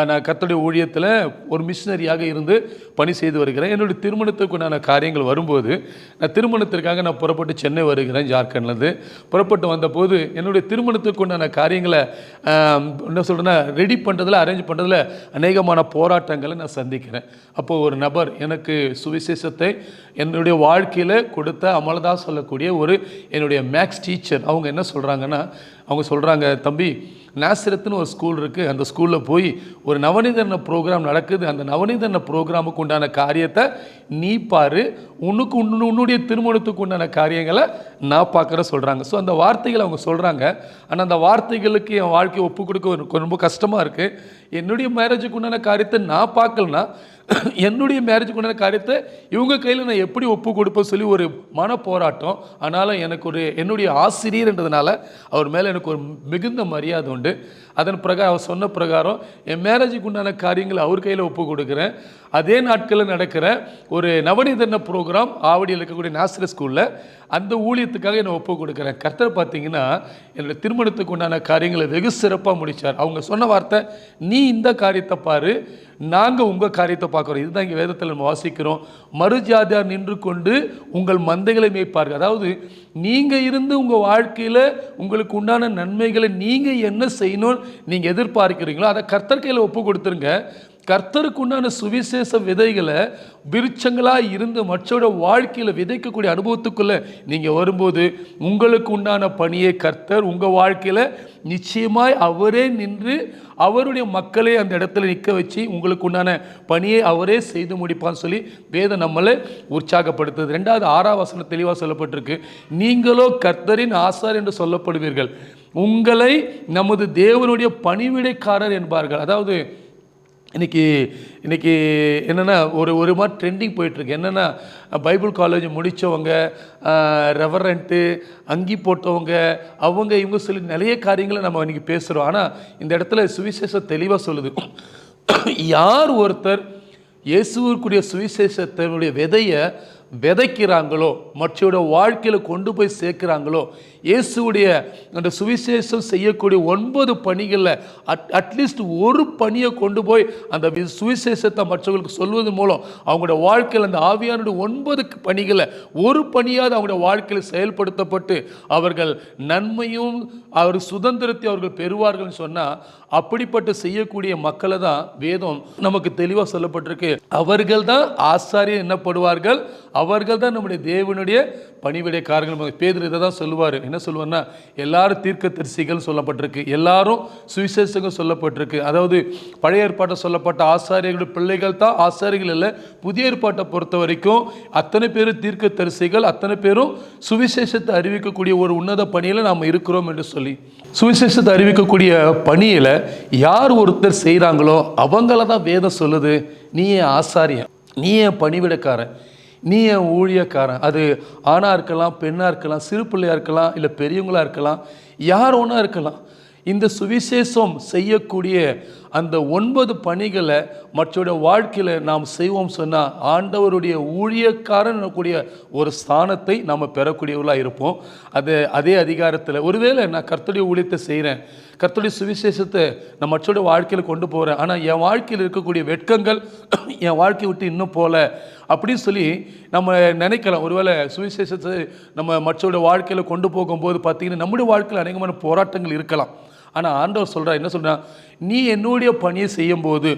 நான் கர்த்தருடைய ஊழியத்தில் ஒரு மிஷினரியாக இருந்து பணி செய்து வருகிறேன். என்னுடைய திருமணத்துக்குண்டான காரியங்கள் வரும்போது நான் திருமணத்திற்காக நான் புறப்பட்டு சென்னை வருகிறேன். ஜார்க்கண்ட்லேருந்து புறப்பட்டு வந்தபோது என்னுடைய திருமணத்துக்குண்டான காரியங்களை என்ன சொல்கிறேன்னா ரெடி பண்ணுறதுல அரேஞ்ச் பண்ணுறதுல அநேகமான போராட்டங்களை நான் சந்திக்கிறேன். அப்போது ஒரு நபர் எனக்கு சுவிசேஷத்தை என்னுடைய வாழ்க்கையில் கொடுத்த அமலதா சொல்லக்கூடிய என்னுடைய மேக்ஸ் டீச்சர் அவங்க என்ன சொல்கிறாங்கன்னா, அவங்க சொல்கிறாங்க, தம்பி நாசரத்துன்னு ஒரு ஸ்கூல் இருக்குது, அந்த ஸ்கூலில் போய் ஒரு நவநீதன ப்ரோக்ராம் நடக்குது, அந்த நவநீதன ப்ரோக்ராமுக்கு உண்டான காரியத்தை நீ பாரு, உன்னுடைய திருமணத்துக்கு உண்டான காரியங்களை நான் பார்க்குற சொல்கிறாங்க. ஸோ அந்த வார்த்தைகளை அவங்க சொல்கிறாங்க. ஆனால் அந்த வார்த்தைகளுக்கு என் வாழ்க்கையை ஒப்பு கொடுக்க ரொம்ப கஷ்டமாக இருக்குது. என்னுடைய மேரேஜுக்கு உண்டான காரியத்தை நான் பார்க்கலனா என்னுடைய மேரேஜுக்கு உண்டான காரியத்தை இவங்க கையில் நான் எப்படி ஒப்பு கொடுப்பேன் சொல்லி ஒரு மன போராட்டம். ஆனாலும் எனக்கு என்னுடைய ஆசிரியர்ன்றதுனால அவர் மேலே எனக்கு ஒரு மிகுந்த மரியாதை உண்டு. அதன் பிரகாரம் அவர் சொன்ன பிரகாரம் என் மேரேஜுக்கு உண்டான காரியங்களை அவர் கையில் ஒப்பு கொடுக்குறேன். அதே நாட்களில் நடக்கிற ஒரு நவநீதன ப்ரோக்ராம் ஆவடியில் இருக்கக்கூடிய நாசரத் ஸ்கூலில் அந்த ஊழியத்துக்காக என்னை ஒப்பு கொடுக்குறேன். கர்த்தர் பார்த்தீங்கன்னா என்னுடைய திருமணத்துக்கு உண்டான காரியங்களை வெகு சிறப்பாக முடித்தார். அவங்க சொன்ன வார்த்தை, நீ இந்த காரியத்தை பாரு, நாங்கள் உங்கள் காரியத்தை பார்க்குறோம். இதுதான் இங்கே வேதத்தில் நம்ம வாசிக்கிறோம். மறுஜாதியார் நின்று கொண்டு உங்கள் மந்தைகளை மேய்ப்பார்கள். அதாவது நீங்கள் இருந்து உங்கள் வாழ்க்கையில் உங்களுக்கு உண்டான நன்மைகளை நீங்கள் என்ன செய்யணும்னு நீங்கள் எதிர்பார்க்கிறீங்களோ அதை கர்த்தர் கையில் ஒப்பு கொடுத்துருங்க. கர்த்தருக்கு உண்டான சுவிசேஷ விதைகளை விருட்சங்களாக இருந்து மற்றோட வாழ்க்கையில் விதைக்கக்கூடிய அனுபவத்துக்குள்ளே நீங்கள் வரும்போது உங்களுக்கு உண்டான பணியை கர்த்தர் உங்கள் வாழ்க்கையில் நிச்சயமாய் அவரே நின்று அவருடைய மக்களை அந்த இடத்துல நிற்க வச்சு உங்களுக்கு உண்டான பணியை அவரே செய்து முடிப்பான்னு சொல்லி வேதம் நம்மளை உற்சாகப்படுத்துது. 2வது 6ஆம் வசனம் தெளிவாக சொல்லப்பட்டிருக்கு, நீங்களோ கர்த்தரின் ஆசார் என்று சொல்லப்படுவீர்கள், உங்களை நமது தேவனுடைய பணிவிடைக்காரர் என்பார்கள். அதாவது இன்றைக்கி என்னென்னா ஒரு மாதிரி ட்ரெண்டிங் போயிட்டுருக்கு. என்னென்னா பைபிள் காலேஜ் முடித்தவங்க, ரெவரண்ட்டு, அங்கி போட்டவங்க, இவங்க சொல்லி நிறைய காரியங்களை நம்ம இன்றைக்கி பேசுகிறோம். ஆனால் இந்த இடத்துல சுவிசேஷம் தெளிவாக சொல்லுது, யார் ஒருத்தர் இயேசுவுக்குரிய சுவிசேஷத்தினுடைய விதையை விதைக்கிறாங்களோ, மற்றோட வாழ்க்கையில் கொண்டு போய் சேர்க்குறாங்களோ, இயேசுடைய அந்த சுவிசேஷம் செய்யக்கூடிய 9 பணிகளில் அட்லீஸ்ட் ஒரு பணியை கொண்டு போய் அந்த சுவிசேஷத்தை மற்றவர்களுக்கு சொல்வது மூலம் அவங்களோட வாழ்க்கையில் அந்த ஆவியானுடைய 9 பணிகளில் ஒரு பணியாவது அவங்களுடைய வாழ்க்கையில் செயல்படுத்தப்பட்டு அவர்கள் நன்மையும் அவர் சுதந்திரத்தை அவர்கள் பெறுவார்கள் சொன்னால், அப்படிப்பட்டு செய்யக்கூடிய மக்களை தான் வேதம் நமக்கு தெளிவாக சொல்லப்பட்டிருக்கு. அவர்கள் தான் ஆசாரியர் என்னப்படுவார்கள், அவர்கள் தான் நம்முடைய தேவனுடைய பணிவிடைக்காரர்கள். பேதுரு இதை தான் சொல்லுவார். என்ன சொல்லுவார்னா, எல்லாரும் தீர்க்கதரிசிகள் சொல்லப்பட்டிருக்கு, எல்லாரும் சுவிசேஷங்கள் சொல்லப்பட்டிருக்கு. அதாவது பழைய ஏற்பாட்டை சொல்லப்பட்ட ஆசாரியர்களுடைய பிள்ளைகள் தான் ஆசாரியர்கள் இல்லை. புதிய ஏற்பாட்டை பொறுத்த வரைக்கும் அத்தனை பேரும் தீர்க்கதரிசிகள், அத்தனை பேரும் சுவிசேஷத்தை அறிவிக்கக்கூடிய ஒரு உன்னத பணியில் நாம் இருக்கிறோம் என்று சொல்லி, சுவிசேஷத்தை அறிவிக்கக்கூடிய பணியில் யார் ஒருத்தர் செய்கிறாங்களோ அவங்கள தான் வேதம் சொல்லுது, நீ ஏன் ஆசாரியன், நீ ஏன் பணிவிடைக்காரன், நீ ஏன் ஊழியக்காரன். அது ஆணாக இருக்கலாம், பெண்ணாக இருக்கலாம், சிறு பிள்ளையாக இருக்கலாம், இல்லை பெரியவங்களாக இருக்கலாம், யார் ஒன்றா இருக்கலாம். இந்த சுவிசேஷம் செய்யக்கூடிய அந்த 9 பணிகளை மற்றோட வாழ்க்கையில் நாம் செய்வோம் சொன்னால் ஆண்டவருடைய ஊழியக்காரன் கூடிய ஒரு ஸ்தானத்தை நாம் பெறக்கூடியவர்களாக இருப்போம். அதே அதிகாரத்தில் ஒருவேளை நான் கர்த்தருடைய ஊழியத்தை செய்கிறேன், கர்த்தருடைய சுவிசேஷத்தை நான் மற்றோட வாழ்க்கையில் கொண்டு போகிறேன், ஆனால் என் வாழ்க்கையில் இருக்கக்கூடிய வெட்கங்கள் என் வாழ்க்கையை விட்டு இன்னும் போகல அப்படின்னு சொல்லி நம்ம நினைக்கலாம். ஒருவேளை சுவிசேஷத்தை நம்ம மற்றோட வாழ்க்கையில் கொண்டு போகும்போது பார்த்திங்கன்னா நம்முடைய வாழ்க்கையில் அநேகமான போராட்டங்கள் இருக்கலாம். ஆனால் ஆண்டவர் சொல்கிறார், என்ன சொல்கிறார், நீ என்னுடைய பணியை செய்யும்போது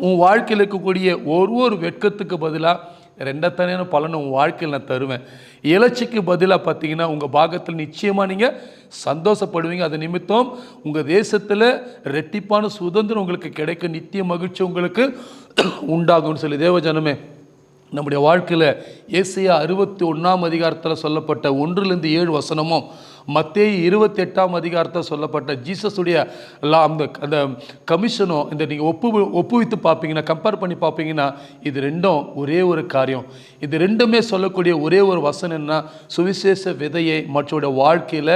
உன் வாழ்க்கையில் இருக்கக்கூடிய ஒரு வெட்கத்துக்கு பதிலாக 2 பலனை உன் வாழ்க்கையில் நான் தருவேன். இலச்சிக்கு பதிலாக பார்த்தீங்கன்னா உங்கள் பாகத்தில் நிச்சயமாக நீங்கள் சந்தோஷப்படுவீங்க. அது நிமித்தம் உங்கள் தேசத்தில் ரெட்டிப்பான சுதந்திரம் உங்களுக்கு கிடைக்க, நித்திய மகிழ்ச்சி உங்களுக்கு உண்டாகும்னு சொல்லி தேவஜனமே, நம்முடைய வாழ்க்கையில் ஏசாயா 61ஆம் அதிகாரத்தில் சொல்லப்பட்ட 1-7 வசனமும், மத்தேயு 28ஆம் அதிகாரத்தில் சொல்லப்பட்ட ஜீசஸுடைய அந்த கமிஷனும் இந்த நீங்கள் ஒப்புவித்து பார்ப்பீங்கன்னா, கம்பேர் பண்ணி பார்ப்பீங்கன்னா, இது ரெண்டும் ஒரே ஒரு காரியம். இது ரெண்டுமே சொல்லக்கூடிய ஒரே ஒரு வசனம் என்ன, சுவிசேஷ விதையை மற்றோட வாழ்க்கையில்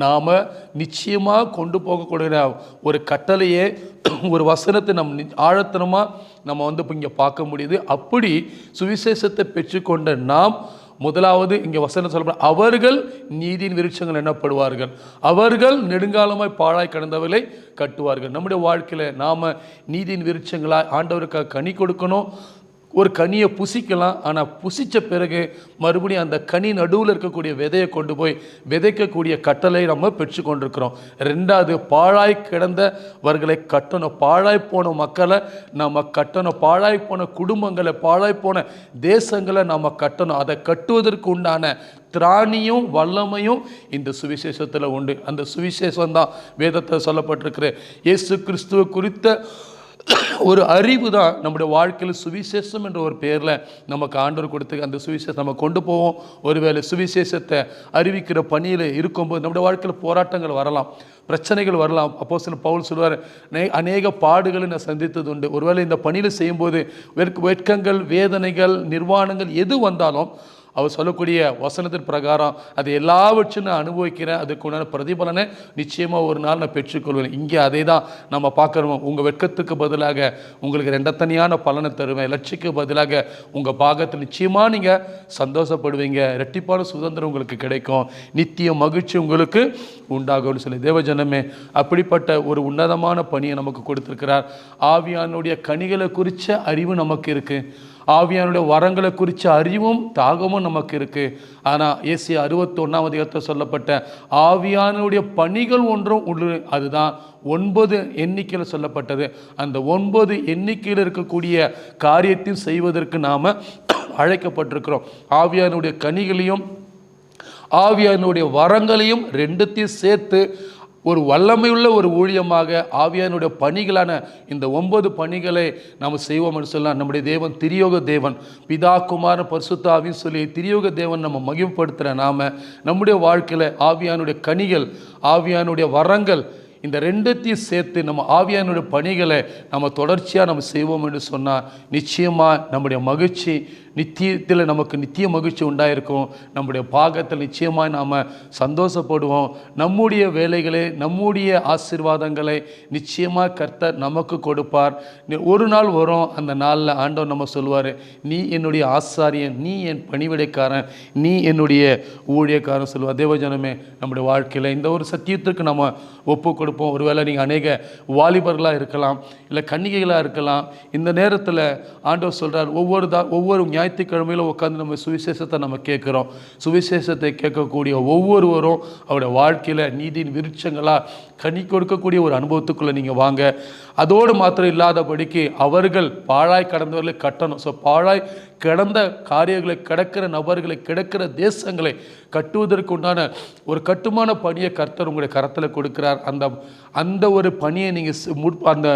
நாம் நிச்சயமாக கொண்டு போகக்கூடிய ஒரு கட்டளையே, ஒரு வசனத்தை நம்ம வந்து இப்போ இங்கே பார்க்க முடியுது. அப்படி சுவிசேஷத்தை பெற்றுக்கொண்ட நாம் முதலாவது இங்கே வசனம் சொல்லப்படும், அவர்கள் நீதியின் விருட்சங்கள் எனப்படுவார்கள், அவர்கள் நெடுங்காலமாய் பாழாய் கடந்தவர்களை கட்டுவார்கள். நம்முடைய வாழ்க்கையில் நாம் நீதியின் விருட்சங்களாய் ஆண்டவருக்காக கனி கொடுக்கணும். ஒரு கனியை புசிக்கலாம், ஆனால் புசித்த பிறகு மறுபடியும் அந்த கனி நடுவில் இருக்கக்கூடிய விதையை கொண்டு போய் விதைக்கக்கூடிய கட்டளை நம்ம பெற்று கொண்டிருக்கிறோம். ரெண்டாவது, பாழாய் கிடந்தவர்களை கட்டணும். பாழாய் போன மக்களை நம்ம கட்டணும், பாழாய் போன குடும்பங்களை, பாழாய் போன தேசங்களை நம்ம கட்டணும். அதை கட்டுவதற்கு உண்டான திராணியும் வல்லமையும் இந்த சுவிசேஷத்தில் உண்டு. அந்த சுவிசேஷம் தான் வேதத்தில் சொல்லப்பட்டிருக்கிற இயேசு கிறிஸ்துவை குறித்த ஒரு அறிவு தான் நம்முடைய வாழ்க்கையில் சுவிசேஷம் என்ற ஒரு பேரில் நமக்கு ஆண்டவர் கொடுத்து அந்த சுவிசேஷம் நம்ம கொண்டு போவோம். ஒருவேளை சுவிசேஷத்தை அறிவிக்கிற பணியில் இருக்கும்போது நம்முடைய வாழ்க்கையில் போராட்டங்கள் வரலாம், பிரச்சனைகள் வரலாம். அப்போஸ்தலன் பவுல் சொல்வார், அநேக பாடுகளை நான் சந்தித்தது உண்டு. ஒருவேளை இந்த பணியில் செய்யும்போது வெட்கங்கள், வேதனைகள், நிர்வாணங்கள் எது வந்தாலும் அவர் சொல்லக்கூடிய வசனத்தின் பிரகாரம் அது எல்லாவற்றையும் நான் அனுபவிக்கிறேன், அதுக்கு உண்டான பிரதிபலனை நிச்சயமாக ஒரு நாள் நான் பெற்றுக்கொள்வேன். இங்கே அதே தான் நம்ம பார்க்குறோம். உங்கள் வெட்கத்துக்கு பதிலாக உங்களுக்கு ரெண்டத்தனியான பலனை தருவேன், லட்சிக்கு பதிலாக உங்கள் பாகத்தில் நிச்சயமாக நீங்கள் சந்தோஷப்படுவீங்க, இரட்டிப்பான சுதந்திரம் உங்களுக்கு கிடைக்கும், நித்திய மகிழ்ச்சி உங்களுக்கு உண்டாகும்னு சொல்லி தேவஜனமே அப்படிப்பட்ட ஒரு உன்னதமான பணியை நமக்கு கொடுத்துருக்கிறார். ஆவியானுடைய கனிகளை குறித்த அறிவு நமக்கு இருக்குது, ஆவியானுடைய வரங்களை குறித்த அறிவும் தாகமும் நமக்கு இருக்குது. ஆனால் ஏசியா 61 சொல்லப்பட்ட ஆவியானுடைய பணிகள் ஒன்றும் உண்டு, அதுதான் 9 எண்ணிக்கையில் சொல்லப்பட்டது. அந்த 9 எண்ணிக்கையில் இருக்கக்கூடிய காரியத்தையும் செய்வதற்கு நாம் அழைக்கப்பட்டிருக்கிறோம். ஆவியானுடைய கனிகளையும் ஆவியானுடைய வரங்களையும் ரெண்டுத்தையும் சேர்த்து ஒரு வல்லமையுள்ள ஒரு ஊழியமாக ஆவியானுடைய பணிகளான இந்த 9 பணிகளை நாம் செய்வோம் என்று சொல்லலாம். நம்முடைய தேவன் திரியோக தேவன், பிதா குமாரன் பரிசுத்த ஆவின்னு சொல்லி திரியோக தேவன் நம்ம மகிமைப்படுத்துகிற நாம் நம்முடைய வாழ்க்கையில் ஆவியானுடைய கனிகள், ஆவியானுடைய வரங்கள், இந்த ரெண்டுத்தையும் சேர்த்து நம்ம ஆவியானுடைய பணிகளை நம்ம தொடர்ச்சியாக நம்ம செய்வோம் என்று சொன்னால் நிச்சயமாக நம்முடைய மகிழ்ச்சி நித்தியத்தில் நமக்கு நித்திய மகிழ்ச்சி உண்டாயிருக்கும். நம்முடைய பாகத்தில் நிச்சயமாக நாம் சந்தோஷப்படுவோம். நம்முடைய வேலைகளை, நம்முடைய ஆசீர்வாதங்களை நிச்சயமாக கர்த்தர் நமக்கு கொடுப்பார். ஒரு நாள் வரும், அந்த நாளில் ஆண்டவர் நம்ம சொல்லுவார், நீ என்னுடைய ஆசாரியன், நீ என் பணிவிடைக்காரன், நீ என்னுடைய ஊழியக்காரன் சொல்லுவார். தேவஜனமே, நம்முடைய வாழ்க்கையில் இந்த ஒரு சத்தியத்திற்கு நம்ம ஒப்பு கொடுப்போம். ஒருவேளை நீங்கள் அநேக வாலிபர்களாக இருக்கலாம், இல்லை கன்னிகைகளாக இருக்கலாம். இந்த நேரத்தில் ஆண்டவர் சொல்கிறார், ஒவ்வொரு ஞாயிற்றுக்கிழமையில் உட்காந்து நம்ம சுவிசேஷத்தை நம்ம கேட்குறோம். சுவிசேஷத்தை கேட்கக்கூடிய ஒவ்வொருவரும் அவருடைய வாழ்க்கையில் நீதியின் விருட்சங்களாக கனி கொடுக்கக்கூடிய ஒரு அனுபவத்துக்குள்ளே நீங்கள் வாங்க. அதோடு மாத்திரம் இல்லாதபடிக்கு அவர்கள் பாழாய் கடந்தவர்களை கட்டணும். ஸோ பாழாய் கிடந்த காரியங்களை, கிடக்கிற நபர்களை, கிடக்கிற தேசங்களை கட்டுவதற்கு உண்டான ஒரு கட்டுமான பணியை கர்த்தர் உங்களுடைய கரத்தில் கொடுக்கிறார். அந்த ஒரு பணியை நீங்கள் அந்த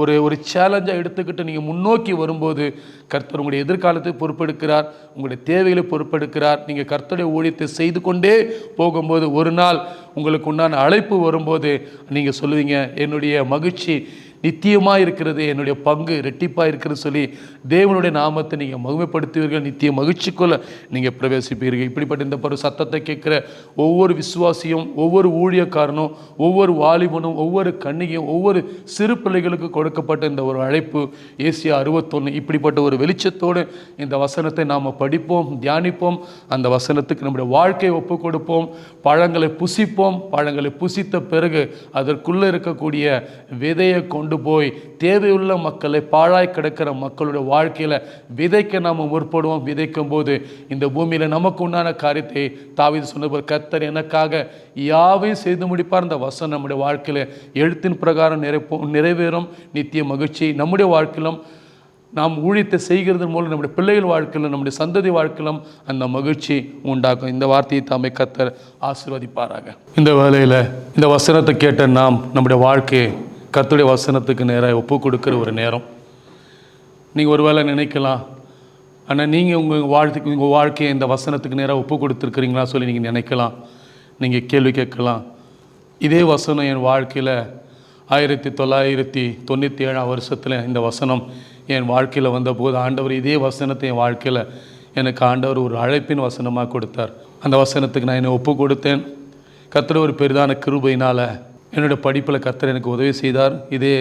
ஒரு சேலஞ்சாக எடுத்துக்கிட்டு நீங்கள் முன்னோக்கி வரும்போது கர்த்தர் உங்களுடைய எதிர்காலத்தை பொறுப்பெடுக்கிறார், உங்களுடைய தேவைகளை பொறுப்பெடுக்கிறார். நீங்கள் கர்த்தருடைய ஊழியத்தை செய்து கொண்டே போகும்போது ஒரு நாள் உங்களுக்கு உண்டான அழைப்பு வரும்போது நீங்கள் சொல்லுவீங்க, என்னுடைய மகிழ்ச்சி நித்தியமாக இருக்கிறது, என்னுடைய பங்கு ரெட்டிப்பாக இருக்கிறது சொல்லி தேவனுடைய நாமத்தை நீங்கள் மகிமைப்படுத்துவீர்கள், நித்திய மகிழ்ச்சிக்குள்ளே நீங்கள் பிரவேசிப்பீர்கள். இப்படிப்பட்ட இந்த சத்தத்தை கேட்குற ஒவ்வொரு விசுவாசியும், ஒவ்வொரு ஊழியக்காரனும், ஒவ்வொரு வாலிபனும், ஒவ்வொரு கன்னிகையும், ஒவ்வொரு சிறு பிள்ளைகளுக்கு கொடுக்கப்பட்ட இந்த ஒரு அழைப்பு ஏசியா 61 இப்படிப்பட்ட ஒரு வெளிச்சத்தோடு இந்த வசனத்தை நாம் படிப்போம், தியானிப்போம். அந்த வசனத்துக்கு நம்முடைய வாழ்க்கையை ஒப்பு கொடுப்போம், பழங்களை புசிப்போம். பழங்களை புசித்த பிறகு அதற்குள்ளே இருக்கக்கூடிய விதையை கொண்டு போய் தேவையுள்ள மக்களை, பாழாய் கிடக்கிற மக்களுடைய வாழ்க்கையில் விதைக்க நாம் முற்படுவோம். விதைக்கும் போது இந்த பூமியில் நமக்கு உண்டான காரியத்தை தாவீது சொன்னபோது, கர்த்தர் எனக்காக யாவையும் செய்து முடிப்பார். இந்த வசனம் நம்முடைய வாழ்க்கையில் எழுத்தின் பிரகாரம் நிறைவேறும். நித்திய மகிழ்ச்சி நம்முடைய வாழ்க்கையிலும், நாம் ஊழியத்தை செய்கிறது மூலம் நம்முடைய பிள்ளைகள் வாழ்க்கையிலும், நம்முடைய சந்ததி வாழ்க்கையிலும் அந்த மகிழ்ச்சி உண்டாக்கும். இந்த வார்த்தையை தாமே கர்த்தர் ஆசீர்வதிப்பாராக. இந்த வேளையில் இந்த வசனத்தை கேட்ட நாம் நம்முடைய வாழ்க்கையை கர்த்தருடைய வசனத்துக்கு நேராக ஒப்பு கொடுக்குற ஒரு நேரம். நீங்கள் ஒரு வேளை நினைக்கலாம், ஆனால் நீங்கள் உங்கள் வாழ்க்கையை இந்த வசனத்துக்கு நேராக ஒப்பு கொடுத்துருக்குறீங்களா சொல்லி நீங்கள் நினைக்கலாம். நீங்கள் கேள்வி கேட்கலாம், இதே வசனம் என் வாழ்க்கையில் 1997 வருஷத்தில் இந்த வசனம் என் வாழ்க்கையில் வந்தபோது ஆண்டவர் இதே வசனத்தை என் வாழ்க்கையில் எனக்கு ஆண்டவர் ஒரு அழைப்பின் வசனமாக கொடுத்தார். அந்த வசனத்துக்கு நான் என்னை ஒப்பு கொடுத்தேன். கர்த்தர் ஒரு பெரிதான கிருபையினால் என்னுடைய படிப்பில் கர்த்தர் எனக்கு உதவி செய்தார். இதே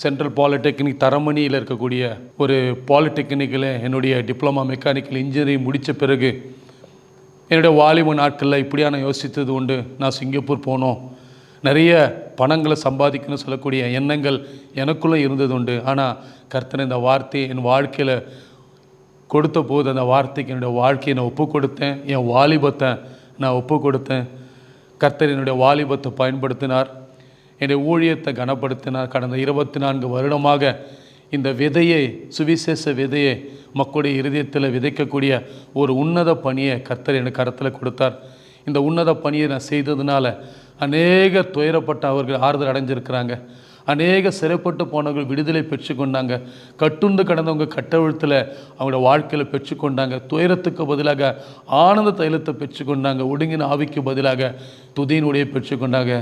சென்ட்ரல் பாலிடெக்னிக் தரமணியில் இருக்கக்கூடிய ஒரு பாலிடெக்னிக்கில் என்னுடைய டிப்ளமா மெக்கானிக்கல் இன்ஜினியரிங் முடித்த பிறகு என்னுடைய வாலிப நாட்களில் இப்படியா நான் யோசித்தது உண்டு. நான் சிங்கப்பூர் போனோம், நிறைய பணங்களை சம்பாதிக்கணும்னு சொல்லக்கூடிய எண்ணங்கள் எனக்குள்ளே இருந்தது உண்டு. ஆனால் கர்த்தர் இந்த வார்த்தையை என் வாழ்க்கையில் கொடுத்த போது அந்த வார்த்தைக்கு என்னுடைய வாழ்க்கையை நான் ஒப்பு கொடுத்தேன். என் வாலிபத்தை நான் ஒப்பு கொடுத்தேன். கர்த்தர் என்னுடைய வாலிபத்தை பயன்படுத்தினார், என்னுடைய ஊழியத்தை கனப்படுத்தினார். கடந்த 24 வருடமாக இந்த விதையை, சுவிசேஷ விதையை மக்களுடைய இருதயத்தில் விதைக்கக்கூடிய ஒரு உன்னத பணியை கர்த்தர் எனக்கு கரத்தில் கொடுத்தார். இந்த உன்னத பணியை நான் செய்ததுனால அநேக துயரப்பட்ட அவர்கள் ஆறுதல் அடைஞ்சிருக்கிறாங்க. அநேக சிறைப்பட்டு போனவர்கள் விடுதலை பெற்றுக்கொண்டாங்க. கட்டுண்டு கடந்தவங்க கட்டவிழ்த்தில் அவங்களோட வாழ்க்கையில் பெற்றுக்கொண்டாங்க. துயரத்துக்கு பதிலாக ஆனந்த தைலத்தை பெற்றுக்கொண்டாங்க. ஒடுங்கின ஆவிக்கு பதிலாக துதியினுடைய பெற்றுக்கொண்டாங்க.